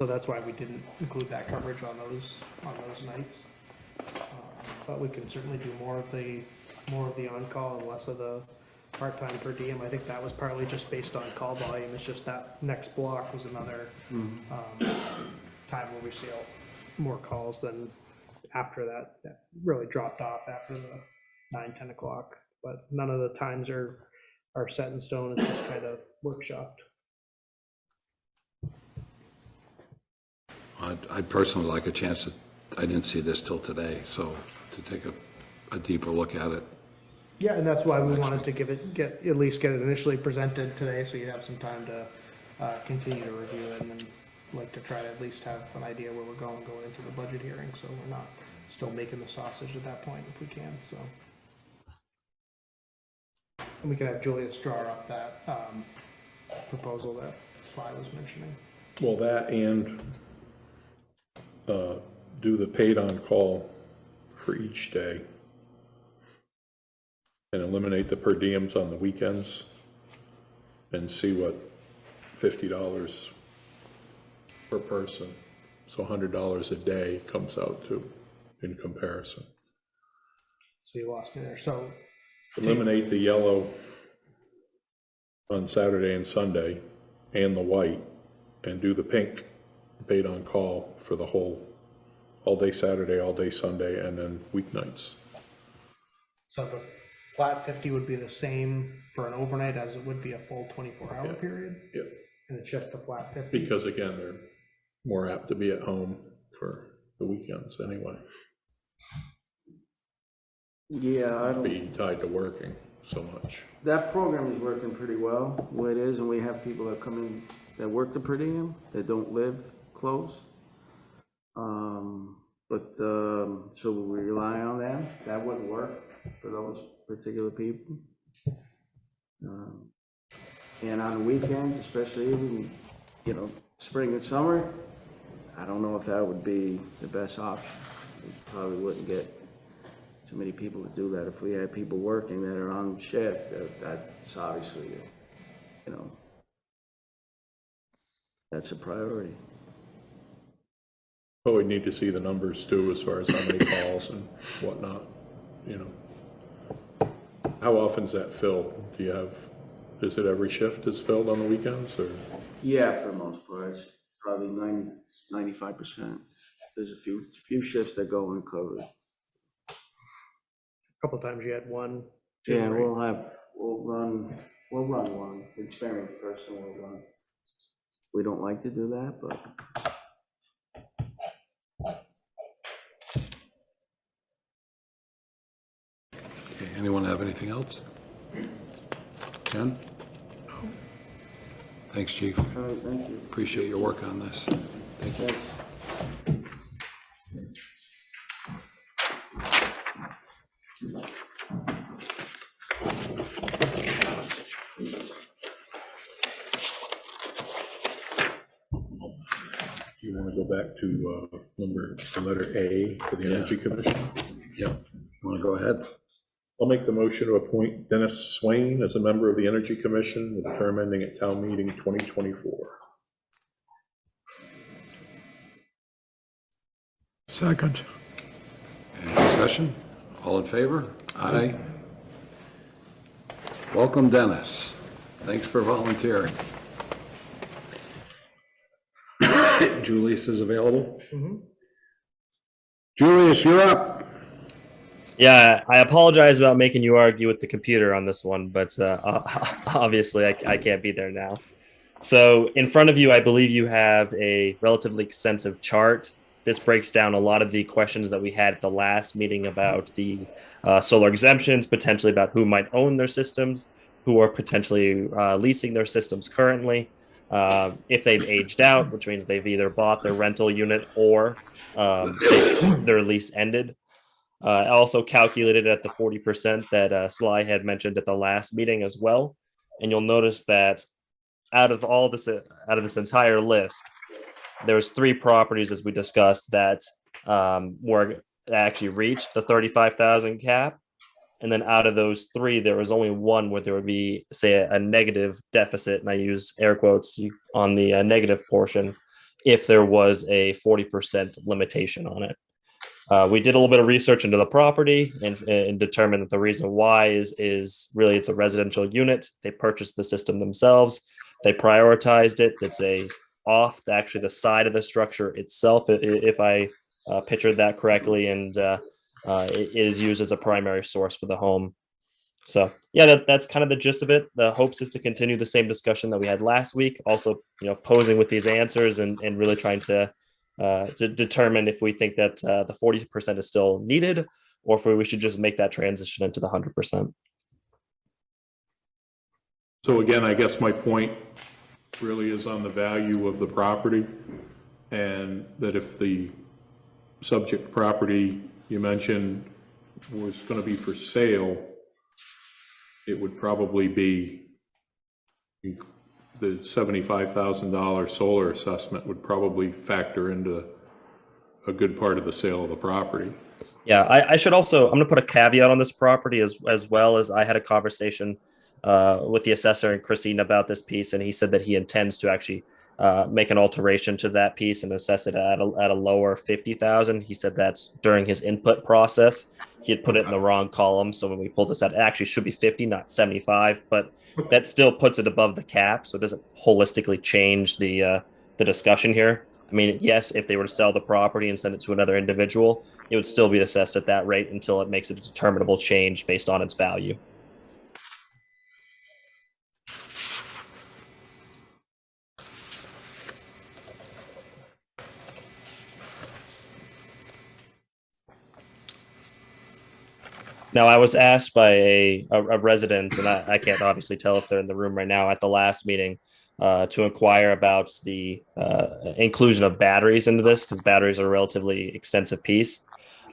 So that's why we didn't include that coverage on those nights. But we can certainly do more of the on-call and less of the part-time per diem. I think that was partly just based on call volume. It's just that next block was another time where we see more calls than after that really dropped off after the 9-10 o'clock. But none of the times are set in stone. It's just kind of workshopped. I'd personally like a chance to, I didn't see this till today, so to take a deeper look at it. Yeah, and that's why we wanted to at least get it initially presented today, so you have some time to continue to review it, and then like to try to at least have an idea where we're going into the budget hearing, so we're not still making the sausage at that point if we can. So, and we can have Julius draw up that proposal that Sly was mentioning. Well, that and do the paid on call for each day and eliminate the per diems on the weekends and see what $50 per person, so $100 a day comes out to in comparison. So you lost me there. So eliminate the yellow on Saturday and Sunday and the white, and do the pink paid on call for the whole, all day Saturday, all day Sunday, and then weeknights. So the flat 50 would be the same for an overnight as it would be a full 24-hour period? Yeah. And it's just the flat 50? Because again, they're more apt to be at home for the weekends anyway. Yeah, I don't. Be tied to working so much. That program is working pretty well, the way it is, and we have people that come in that work the per diem, that don't live close. So we rely on them. That wouldn't work for those particular people. And on the weekends, especially even, you know, spring and summer, I don't know if that would be the best option. We probably wouldn't get too many people to do that. If we had people working that are on shift, that's obviously, you know, that's a priority. But we need to see the numbers too, as far as how many calls and whatnot, you know. How often is that filled? Do you have, is it every shift is filled on the weekends, or? Yeah, for the most part, it's probably 95%. There's a few shifts that go uncovered. A couple times you had one. Two, Yeah, right? we'll run one. The experienced person will run. We don't like to do that, but Anything else? Ken? Thanks, Chief. All right, thank you. Appreciate your work on this. Thank you. Thanks. You want to go back to the letter A for the Energy Commission? Yep. Want to go ahead? I'll make the motion to appoint Dennis Swain as a member of the Energy Commission with a term ending at town meeting 2024. Second. Any discussion? All in favor? Aye. Welcome, Dennis. Thanks for volunteering. Julius is available? Julius, you're up. Yeah, I apologize about making you argue with the computer on this one, but obviously I can't be there now. So in front of you, I believe you have a relatively extensive chart. This breaks down a lot of the questions that we had at the last meeting about the solar exemptions, potentially about who might own their systems, who are potentially leasing their systems currently, if they've aged out, which means they've either bought their rental unit or their lease ended. I also calculated at the 40% that Sly had mentioned at the last meeting as well. And you'll notice that out of this entire list, there's 3 properties, as we discussed, that were actually reached the 35,000 cap. And then out of those 3, there was only one where there would be, say, a negative deficit, and I use air quotes on the negative portion, if there was a 40% limitation on it. We did a little bit of research into the property and determined that the reason why is really it's a residential unit. They purchased the system themselves. They prioritized it. It's off actually the side of the structure itself, if I pictured that correctly, and it is used as a primary source for the home. So yeah, that's kind of the gist of it. The hopes is to continue the same discussion that we had last week, also posing with these answers and really trying to determine if we think that the 40% is still needed, or if we should just make that transition into the 100%. So again, I guess my point really is on the value of the property, and that if the subject property you mentioned was going to be for sale, it would probably be the $75,000 solar assessment would probably factor into a good part of the sale of the property. Yeah, I should also, I'm going to put a caveat on this property as well as I had a conversation with the assessor and Christine about this piece, and he said that he intends to actually make an alteration to that piece and assess it at a lower 50,000. He said that's during his input process. He had put it in the wrong column, so when we pulled this out, it actually should be 50, not 75, but that still puts it above the cap, so it doesn't holistically change the discussion here. I mean, yes, if they were to sell the property and send it to another individual, it would still be assessed at that rate until it makes a determinable change based on its value. Now, I was asked by a resident, and I can't obviously tell if they're in the room right now, at the last meeting to inquire about the inclusion of batteries into this, because batteries are a relatively extensive piece.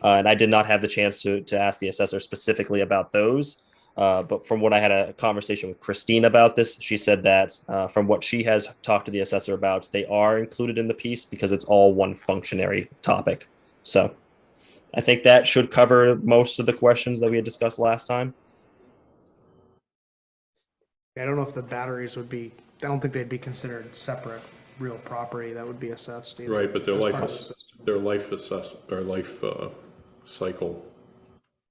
And I did not have the chance to ask the assessor specifically about those. But from what I had a conversation with Christine about this, she said that from what she has talked to the assessor about, they are included in the piece because it's all one functionary topic. So I think that should cover most of the questions that we had discussed last time. I don't know if the batteries would be, I don't think they'd be considered separate real property that would be assessed either. Right, but their As life part of the system. cycle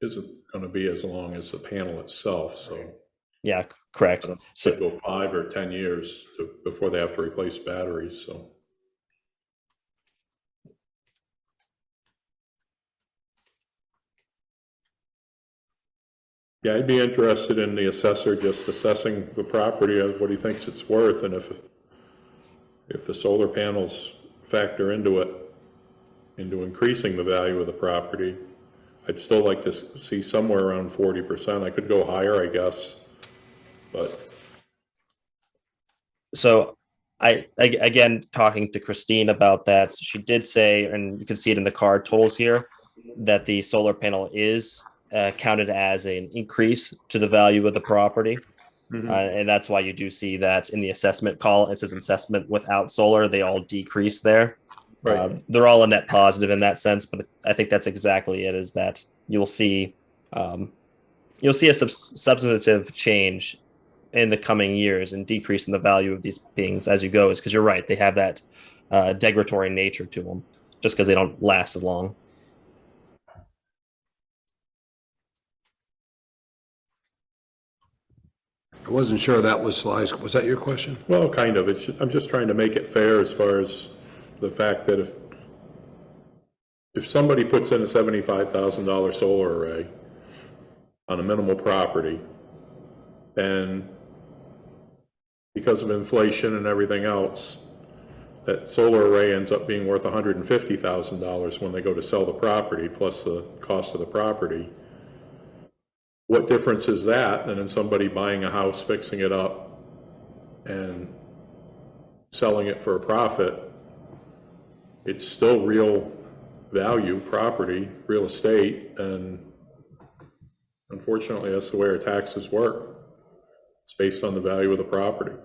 isn't going to be as long as the panel itself. So Yeah, correct. so go 5 or 10 years before they have to replace batteries. So. Yeah, I'd be interested in the assessor just assessing the property as what he thinks it's worth, and if the solar panels factor into it, into increasing the value of the property, I'd still like to see somewhere around 40%. I could go higher, I guess, but So again, talking to Christine about that, she did say, and you can see it in the card totals here, that the solar panel is counted as an increase to the value of the property. And that's why you do see that in the assessment call, it says assessment without solar, they all decrease there. right. They're all a net positive in that sense, but I think that's exactly it, is that you'll see a substantive change in the coming years and decrease in the value of these things as you go, is because you're right, they have that degradatory nature to them just because they don't last as long. I wasn't sure that was Sly's, was that your question? Well, kind of. I'm just trying to make it fair as far as the fact that if somebody puts in a $75,000 solar array on a minimal property, and because of inflation and everything else, that solar array ends up being worth $150,000 when they go to sell the property, plus the cost of the property. What difference is that? And then somebody buying a house, fixing it up, and selling it for a profit. It's still real value, property, real estate, and unfortunately, that's the way our taxes work. It's based on the value of the property.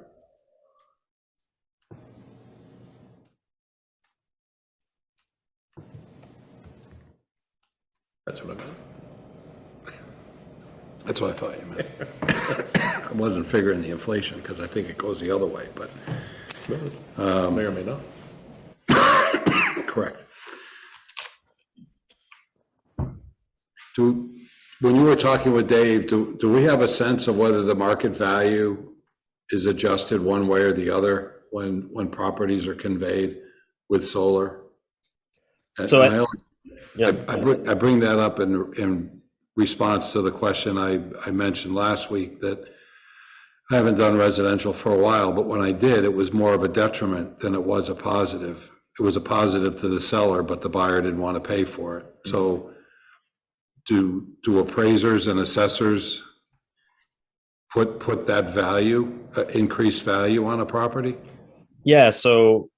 That's what I meant. That's what I thought you meant. I wasn't figuring the inflation, because I think it goes the other way, but. May or may not. Correct. When you were talking with Dave, do we have a sense of whether the market value is adjusted one way or the other when properties are conveyed with solar? So I bring that up in response to the question I mentioned last week, that I haven't done residential for a while, but when I did, it was more of a detriment than it was a positive. It was a positive to the seller, but the buyer didn't want to pay for it. So do appraisers and assessors put that value, increased value on a property? Yeah, so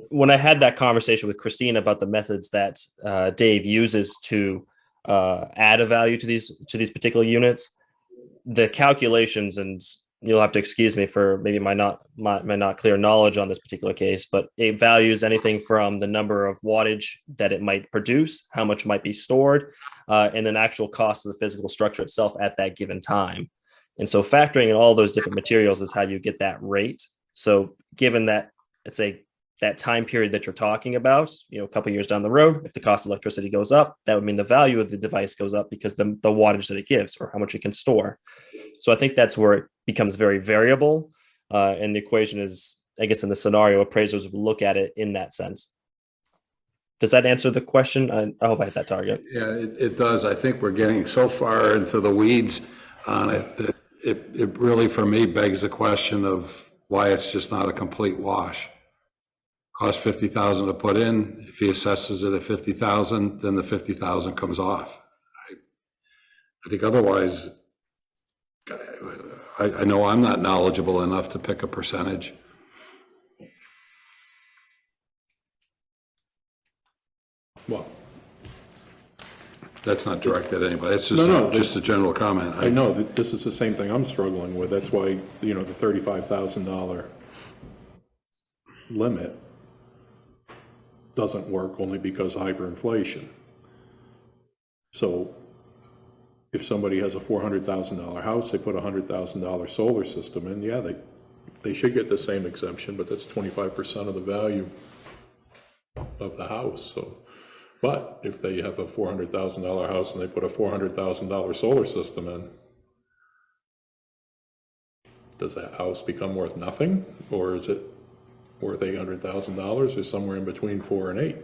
when I had that conversation with Christine about the methods that Dave uses to add a value to these particular units, the calculations, and you'll have to excuse me for maybe my not clear knowledge on this particular case, but it values anything from the number of wattage that it might produce, how much might be stored, and then actual cost of the physical structure itself at that given time. And so factoring in all those different materials is how you get that rate. So given that it's that time period that you're talking about, a couple of years down the road, if the cost of electricity goes up, that would mean the value of the device goes up because the wattage that it gives or how much it can store. So I think that's where it becomes very variable. And the equation is, I guess in the scenario, appraisers will look at it in that sense. Does that answer the question? I hope I hit that target. Yeah, it does. I think we're getting so far into the weeds on it that it really, for me, begs the question of why it's just not a complete wash. Cost $50,000 to put in. If he assesses it at $50,000, then the $50,000 comes off. I think otherwise, I know I'm not knowledgeable enough to pick a percentage. Well, That's not directed at anybody. It's just a general comment. I know that this is the same thing I'm struggling with. That's why, the $35,000 limit doesn't work, only because of hyperinflation. So if somebody has a $400,000 house, they put a $100,000 solar system in, yeah, they should get the same exemption, but that's 25% of the value of the house. So, but if they have a $400,000 house and they put a $400,000 solar system in, does that house become worth nothing, or is it worth $800,000, or somewhere in between 4 and 8?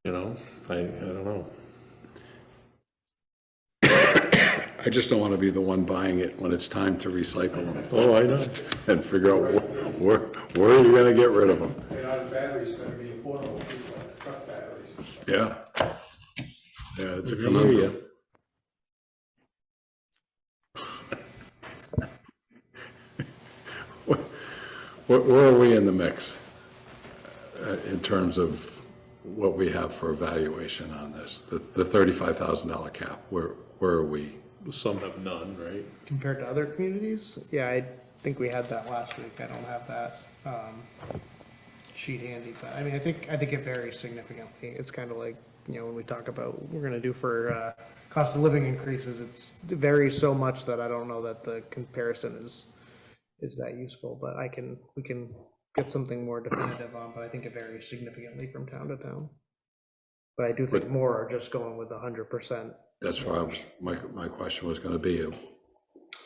I don't know. I just don't want to be the one buying it when it's time to recycle them. Oh, I know. And figure out where are you going to get rid of them? The batteries are going to be affordable, people like truck batteries. Yeah. Yeah, it's a We hear ya. conundrum. Where are we in the mix in terms of what we have for evaluation on this? The $35,000 cap, where are we? Some have none, right? Compared to other communities, yeah, I think we had that last week. I don't have that, sheet handy, but I mean, I think it varies significantly. It's kind of like, you know, when we talk about what we're gonna do for, cost of living increases, it varies so much that I don't know that the comparison is that useful, but we can get something more definitive on, but I think it varies significantly from town to town. But I do think more are just going with 100%. That's why my question was gonna be,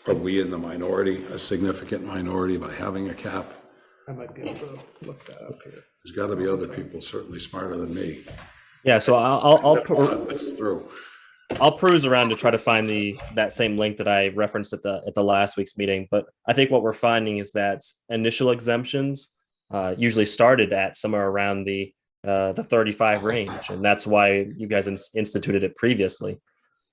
are we in the minority, a significant minority by having a cap? I might be able to look that up here. There's gotta be other people certainly smarter than me. Yeah, so I'll put this through. I'll peruse around to try to find that same link that I referenced at the last week's meeting. But I think what we're finding is that initial exemptions usually started at somewhere around the 35 range, and that's why you guys instituted it previously.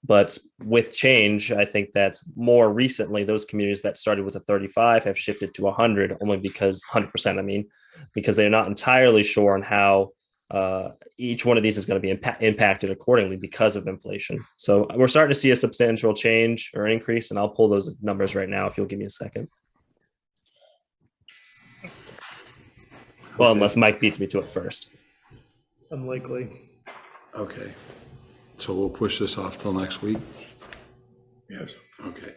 But with change, I think that more recently those communities that started with a 35 have shifted to 100, only because 100%. I mean, because they're not entirely sure on how each one of these is going to be impacted accordingly because of inflation. So we're starting to see a substantial change or increase, and I'll pull those numbers right now if you'll give me a second. Well, unless Mike beats me to it first. Unlikely. Okay, so we'll push this off till next week? Yes. Okay.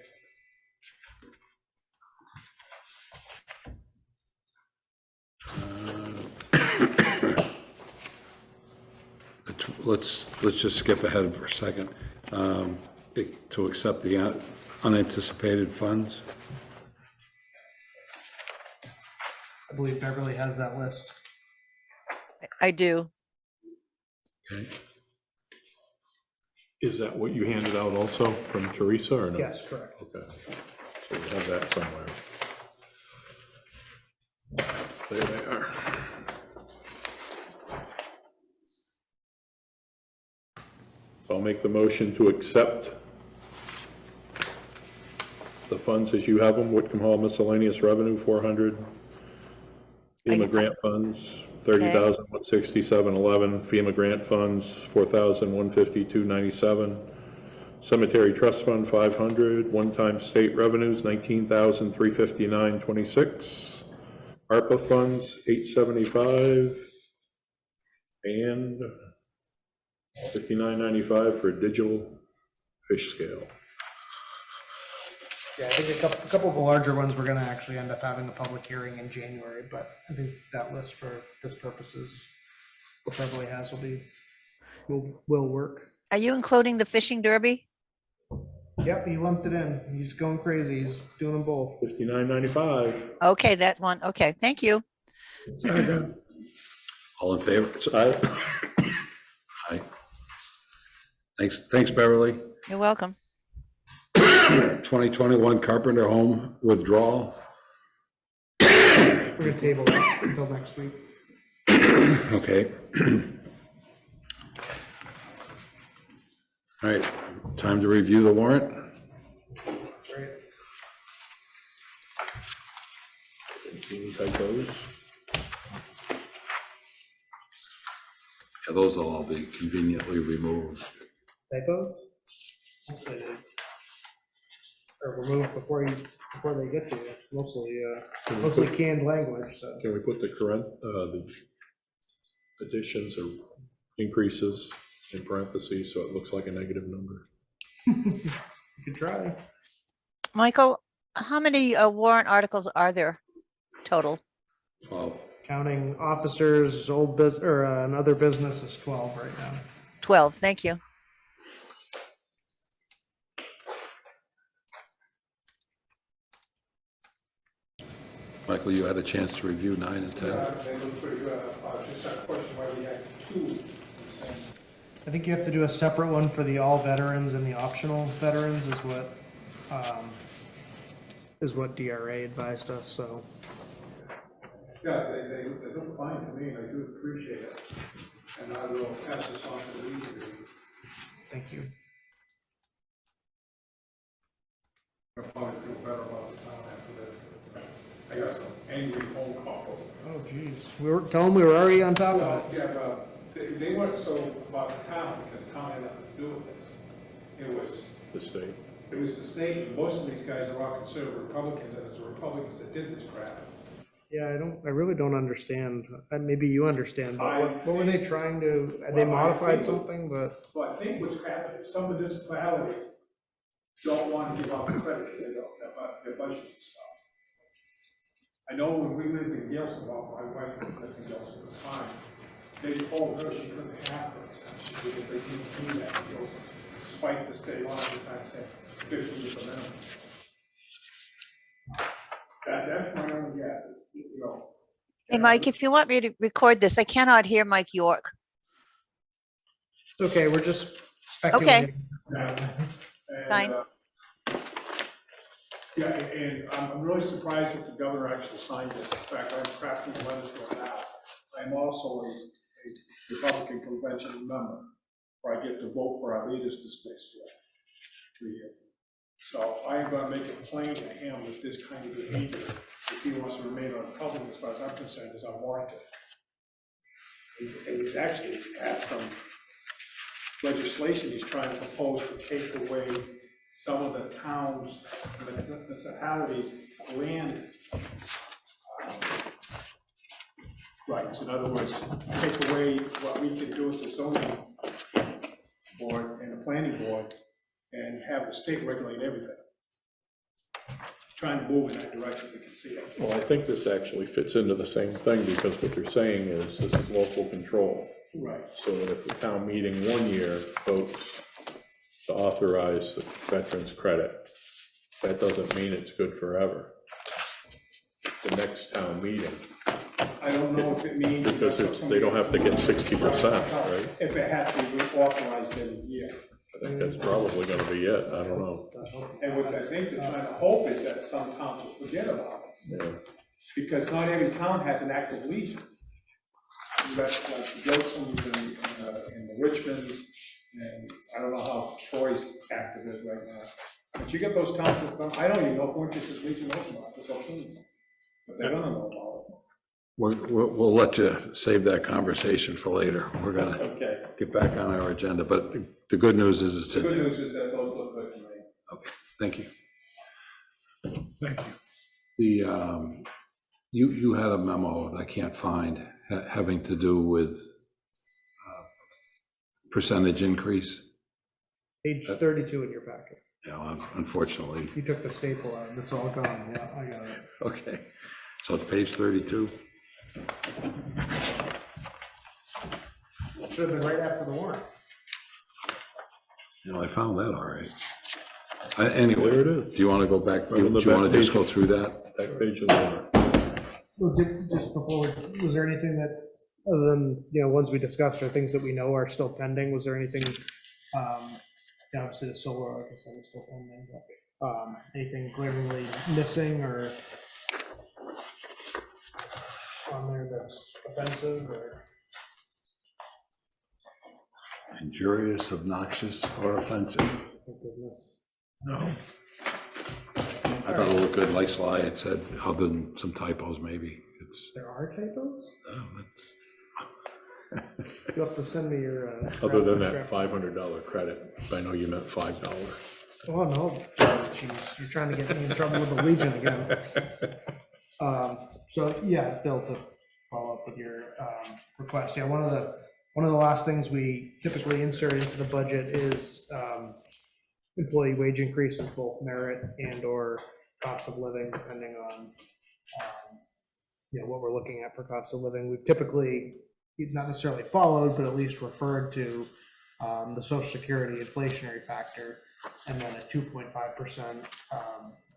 Let's just skip ahead for a second. To accept the unanticipated funds. I believe Beverly has that list. I do. Okay. Is that what you handed out also from Teresa or no? Yes, correct. Okay, so we have that somewhere. There they are. So I'll make the motion to accept the funds as you have them. Whitcomb Hall miscellaneous revenue, 400. FEMA grant funds, 30,167.11. FEMA grant funds, 4,152.97. Cemetery trust fund, 500. One-time state revenues, 19,359.26. ARPA funds, 875. And 59.95 for digital fish scale. Yeah, I think a couple of the larger ones, we're gonna actually end up having a public hearing in January, but I think that list for this purposes, what Beverly has will work. Are you including the fishing derby? Yep, he lumped it in. He's going crazy. He's doing them both. 59.95. Okay, that one. Okay, thank you. All in favor? Aye. Aye. Thanks, Beverly. You're welcome. 2021 Carpenter Home withdrawal. We're gonna table that until next week. Okay. All right, time to review the warrant. Great. Any typos? Yeah, those will all be conveniently removed. Typos? Or removed before they get to you. Mostly canned language, so. Can we put the current, the additions or increases in parentheses so it looks like a negative number? You could try. Michael, how many warrant articles are there total? 12. Counting officers, old business, or another business is 12 right now. 12, thank you. Michael, you had a chance to review 9 and 10. They look pretty good. Just a question why we had two. I think you have to do a separate one for the all veterans and the optional veterans is what DRA advised us, so. Yeah, they look fine to me, and I do appreciate it. and I will pass this on to the leader. Thank you. I'll probably feel better about the town after this. I got some angry phone calls. Oh, geez. Tell them we were already on top of Well, it. yeah, but they weren't so about the town, because the town had nothing to do with this. The state. It was the state, and most of these guys are all conservative Republicans, and it's the Republicans that did this crap. Yeah, I really don't understand. Maybe you understand, but I what were they trying to, they Well, I modified think- something, but, Well, I think what's happening, some municipalities don't want to give out the credit, because they don't, their budgets and stuff. I know when we lived in Gilson, my wife lived in Gilson at the time, they told her she couldn't have her exemption because they didn't do that in Gilson, despite the state law, the fact said 50 is the minimum. That's my only guess, it's, you know. Hey, Mike, if you want me to record this, I cannot hear Mike York. okay, we're just speculating. And, Fine. Yeah, and I'm really surprised that the governor actually signed this. In fact, I'm crafting the letters for it now. I'm also a Republican convention member, where I get to vote for our leaders this next year, 2 years. So I'm gonna make it plain to him that this kind of behavior, if he wants to remain on public, as far as I'm concerned, is unwarranted. And he's actually had some legislation he's trying to propose to take away some of the towns, the municipalities' land rights. In other words, take away what we can do as a zoning board and a planning board and have the state regulate everything. Trying to move in that direction, we can see it. Well, I think this actually fits into the same thing, because what you're saying is this is local control. Right. So that if the town meeting one year votes to authorize the veterans credit, that doesn't mean it's good forever. The next town meeting, I don't know if it means. because they don't have to get 60%, right? If it has to be reauthorized every year. I think that's probably gonna be it, I don't know. And what I think they're trying to hope is that some towns will forget about it. Yeah. Because not every town has an active legion. You got like the Gilsons and the Richmonds, and I don't know how Troy's active is right now. But you get those towns that come, I don't even know if Winchester's Legion open office or clean. But they're gonna know about it. We'll let you save that conversation for later. We're gonna Okay. get back on our agenda, but the good news is it's The in good there. news is that those look good to me. Okay, thank you. Thank you. The, you had a memo that I can't find having to do with percentage increase. Page 32 in your packet. You know, unfortunately. You took the staple out, it's all gone, yeah, I got it. Okay, so it's page 32. Should have been right after the warrant. You know, I found that all right. Anyway, There it is. do you want to go back? Do Right on the you want back to just page. go through that? Back page of the warrant. Well, just before, was there anything that, other than, ones we discussed or things that we know are still pending, was there anything, obviously the solar, like I said, is still pending, but, anything glaringly missing or on there that's offensive or? Injurious, obnoxious, or offensive? Oh, goodness. No, I thought it looked good, like Sly had said, other than some typos maybe. It's, There are typos? oh, You'll have to send me your. Other than scrap- that $500 credit, I know you meant $5. Oh, no, jeez, you're trying to get me in trouble with the Legion again. So, yeah, Bill, to follow up with your request, yeah, one of the last things we typically insert into the budget is employee wage increases, both merit and or cost of living, depending on what we're looking at for cost of living. We've typically not necessarily followed, but at least referred to the Social Security inflationary factor, and then a 2.5%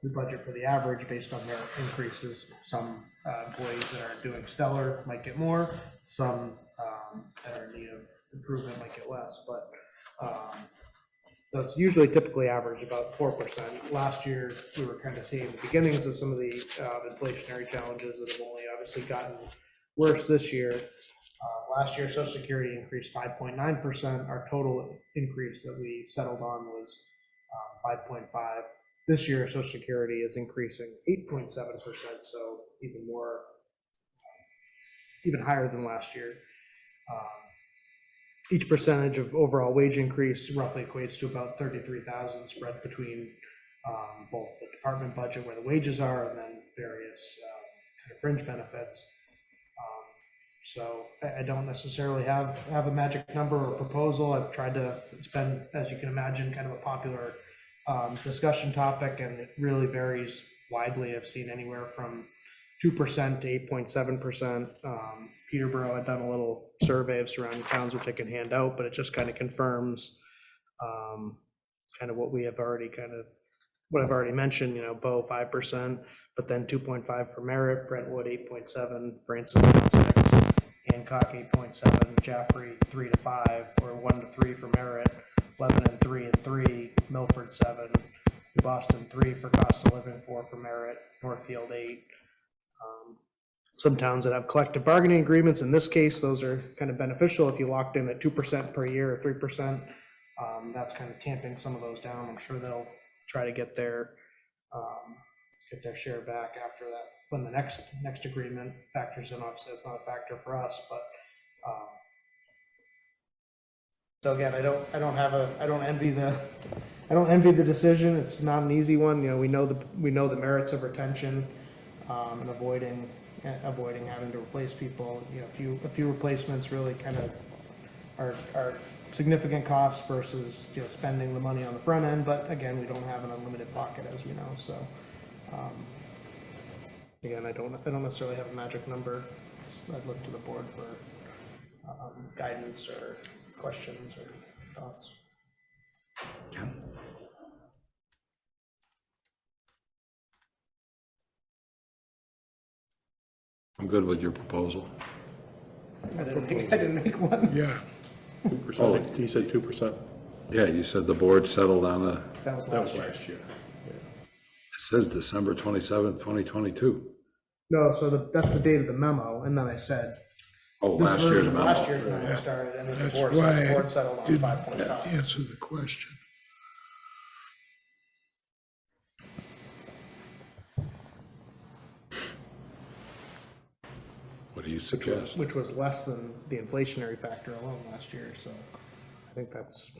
the budget for the average based on merit increases. Some employees that are doing stellar might get more, some that are in need of improvement might get less, but so it's usually typically average about 4%. Last year, we were kind of seeing the beginnings of some of the inflationary challenges that have only obviously gotten worse this year. Last year, Social Security increased 5.9%. Our total increase that we settled on was 5.5. This year, Social Security is increasing 8.7%, so even more, even higher than last year. Each percentage of overall wage increase roughly equates to about 33,000 spread between both the department budget where the wages are and then various kind of fringe benefits. So I don't necessarily have a magic number or proposal. I've tried to, it's been, as you can imagine, kind of a popular discussion topic, and it really varies widely. I've seen anywhere from 2% to 8.7%. Peterborough had done a little survey of surrounding towns, which I can hand out, but it just kind of confirms kind of what we have already what I've already mentioned, Bow 5%, but then 2.5 for Merritt, Brentwood 8.7, Francis 6, Hancock 8.7, Jaffrey 3 to 5, or 1 to 3 for Merritt, Lebanon 3 and 3, Milford 7, New Boston 3 for cost of living, 4 for Merritt, Northfield 8. Some towns that have collective bargaining agreements, in this case, those are kind of beneficial. If you locked in at 2% per year or 3%, that's kind of tamping some of those down. I'm sure they'll try to get their share back after that, when the next agreement factors in. Obviously, it's not a factor for us, but so again, I don't envy the decision. It's not an easy one. We know the merits of retention and avoiding having to replace people. A few replacements really kind of are significant costs versus spending the money on the front end. But again, we don't have an unlimited pocket, as we know. So again, I don't necessarily have a magic number. I'd look to the board for guidance or questions or thoughts. I'm good with your proposal. I didn't make one. Yeah, 2%, he said 2%. Yeah, you said the board settled on That was That was last year. last year. it says December 27th, 2022. No, so that's the date of the memo, and then I said, Oh, this last year's version of memo. last year's memo started, and then the that's board why settled, I board settled on didn't 5.5. answer the question. What do you suggest? Which was less than the inflationary factor alone last year, so I think that's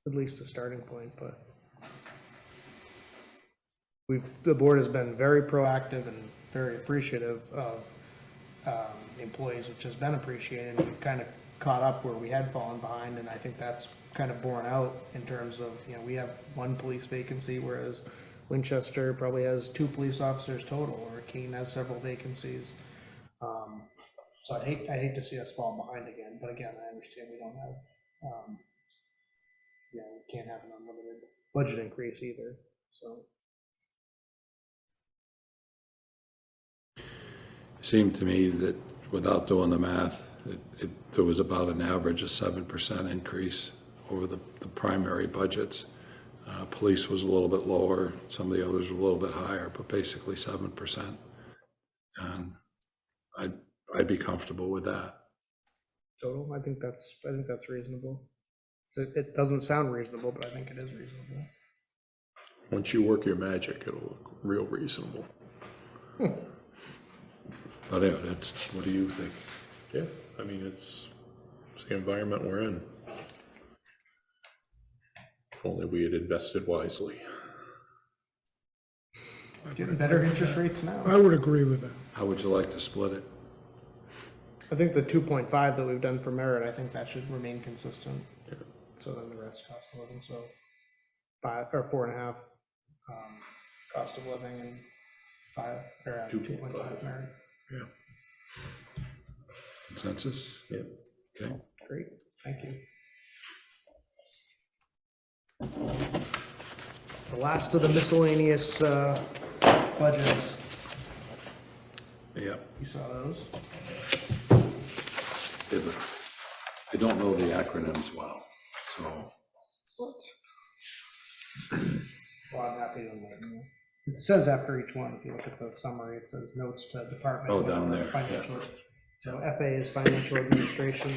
at least a starting point, but the board has been very proactive and very appreciative of employees, which has been appreciated. We've kind of caught up where we had fallen behind, and I think that's kind of borne out in terms of, we have one police vacancy, whereas Winchester probably has 2 police officers total, or Keene has several vacancies. So I hate to see us fall behind again, but again, I understand we don't have, we can't have an unlimited budget increase either, so. It seemed to me that without doing the math, there was about an average of 7% increase over the primary budgets. Police was a little bit lower, some of the others were a little bit higher, but basically 7%. And I'd be comfortable with that. Total, I think that's reasonable. It doesn't sound reasonable, but I think it is reasonable. Once you work your magic, it'll look real reasonable. But anyway, what do you think? Yeah, I mean, it's the environment we're in. If only we had invested wisely. Getting better interest rates now. I would agree with that. How would you like to split it? I think the 2.5 that we've done for merit, I think that should remain consistent. Yeah. So then the rest cost of living, so 5 or 4.5 cost of living and 5 or 2.5 merit. Yeah. Consensus? Yeah. Okay, great, thank you. The last of the miscellaneous budgets. Yeah. You saw those? I don't know the acronyms well, so. Well, I'm happy to enlighten you. It says after each one, if you look at the summary, it says notes to department. Oh, down there, Financial So FA is financial administration,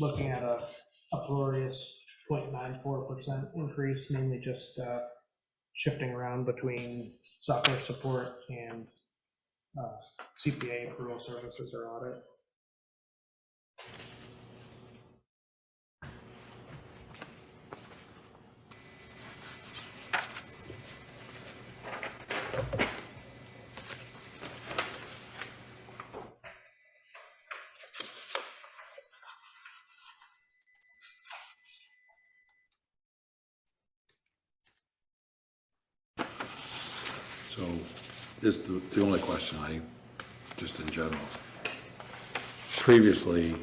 looking at a uproarious 0.94% increase, mainly just shifting around between software support and CPA, approval services, or audit. So this, the only question just in general. Previously,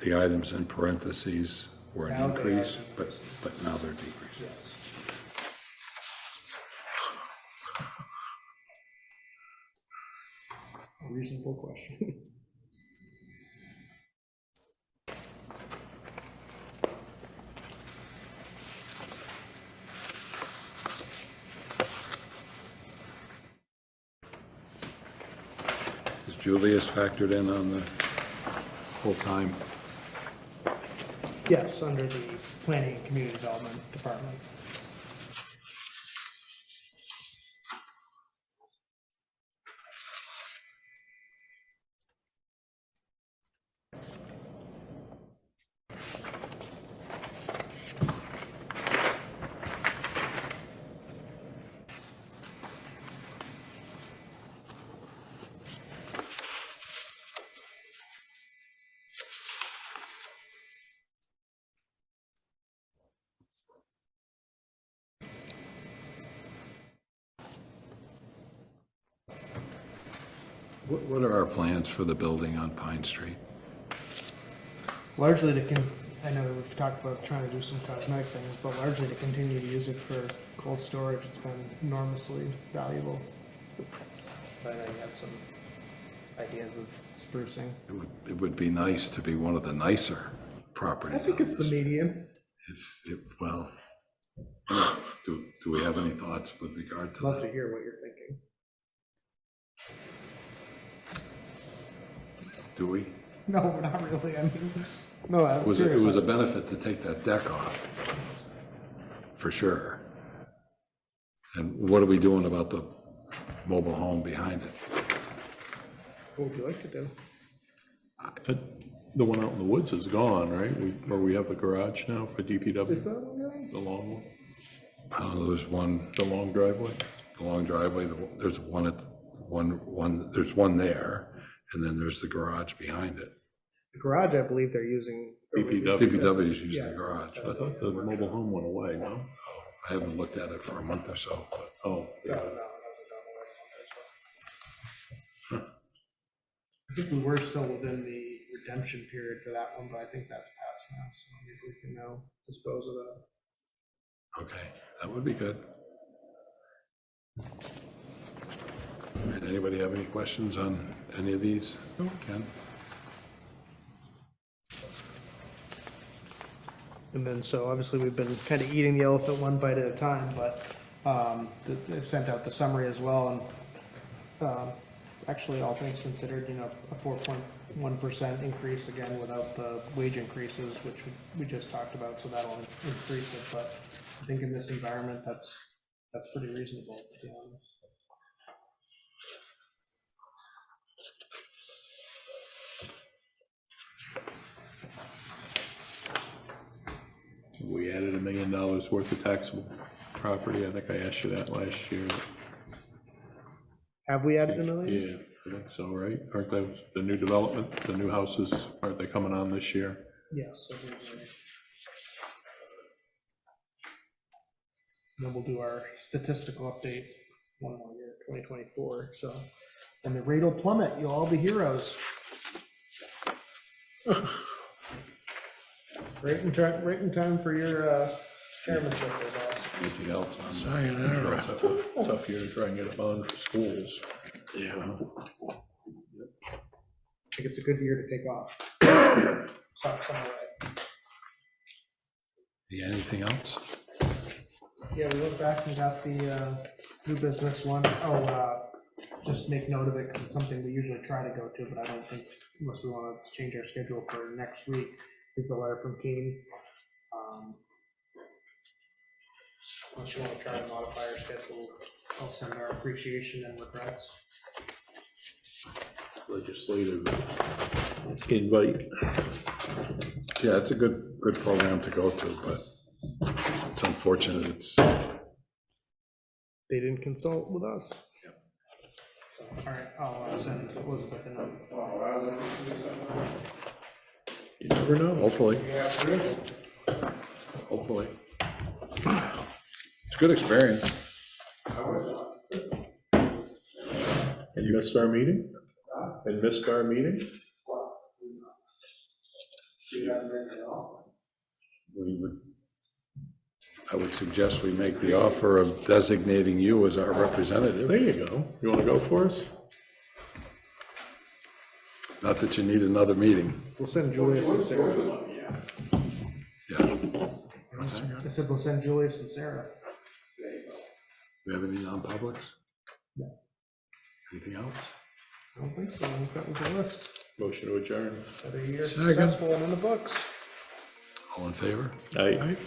the items in parentheses were an Now they are increase, decreasing. but now they're decreasing. Yes. A reasonable question. Is Julius factored in on the full-time? Yes, under the Planning and Community Development Department. What are our plans for the building on Pine Street? Largely I know we've talked about trying to do some cosmetic things, but largely to continue to use it for cold storage. It's been enormously valuable. But I know you had some ideas of sprucing. It would be nice to be one of the nicer properties. I think it's the median. Well, do we have any thoughts with regard to Love that? to hear what you're thinking. Do we? No, not really. I mean, no, It was seriously. a benefit to take that deck off, for sure. And what are we doing about the mobile home behind it? What would you like to do? The one out in the woods is gone, right? Where we have the garage now for DPW, Is that one going? the long one, I don't know, there's one, the long driveway. the long driveway, there's there's one there, and then there's the garage behind it. The garage, I believe they're using. DPW. DPW is using Yeah. the garage, I but thought the mobile home went away, no? I haven't looked at it for a month or so, but Oh, No, no, it hasn't gone away from there, so. I think we were still within the redemption period for that one, but I think that's passed now, so maybe we can now dispose of that. okay, that would be good. All right, anybody have any questions on any of these? Ken? And then, so obviously, we've been kind of eating the elephant one bite at a time, but they've sent out the summary as well, and actually, all things considered, a 4.1% increase, again, without the wage increases, which we just talked about, so that'll increase it, but I think in this environment, that's pretty reasonable, to be honest. we added $1 million worth of taxable property. I think I asked you that last year. Have we added $1 million? Yeah, I think so, right? Aren't they, the new development, the new houses, aren't they coming on this year? Yes. I think we're- And then we'll do our statistical update one more year, 2024, so. And the rate will plummet, you'll all be heroes. Right in time for your chairmanship, there, boss. Anything else on? Sayonara. It's a tough year to try and get a bond for schools. Yeah. I think it's a good year to take off. Summer, Yeah, anything else? Yeah, we went back and got the new business one. Oh, just make note of it, because it's something we usually try to go to, but I don't think, unless we want to change our schedule for next week, is the letter from Keene. Unless you want to try to modify our schedule, I'll send our appreciation and regrets. Legislative invite. Yeah, it's a good program to go to, but it's unfortunate it's, They didn't consult with us. So, all right, I'll send Elizabeth a note. You never know. hopefully. Hopefully. It's a good experience. And you missed our meeting? And missed our meeting? I would suggest we make the offer of designating you as our representative. There you go. You want to go for us? Not that you need another meeting. We'll send Julius and Sarah. Yeah. I said we'll send Julius and Sarah. We have any non-publics? No. Anything else? I don't think so. I think that was the list. Motion to adjourn. Another year Second. successful and in the books. All in favor? Aye. Right?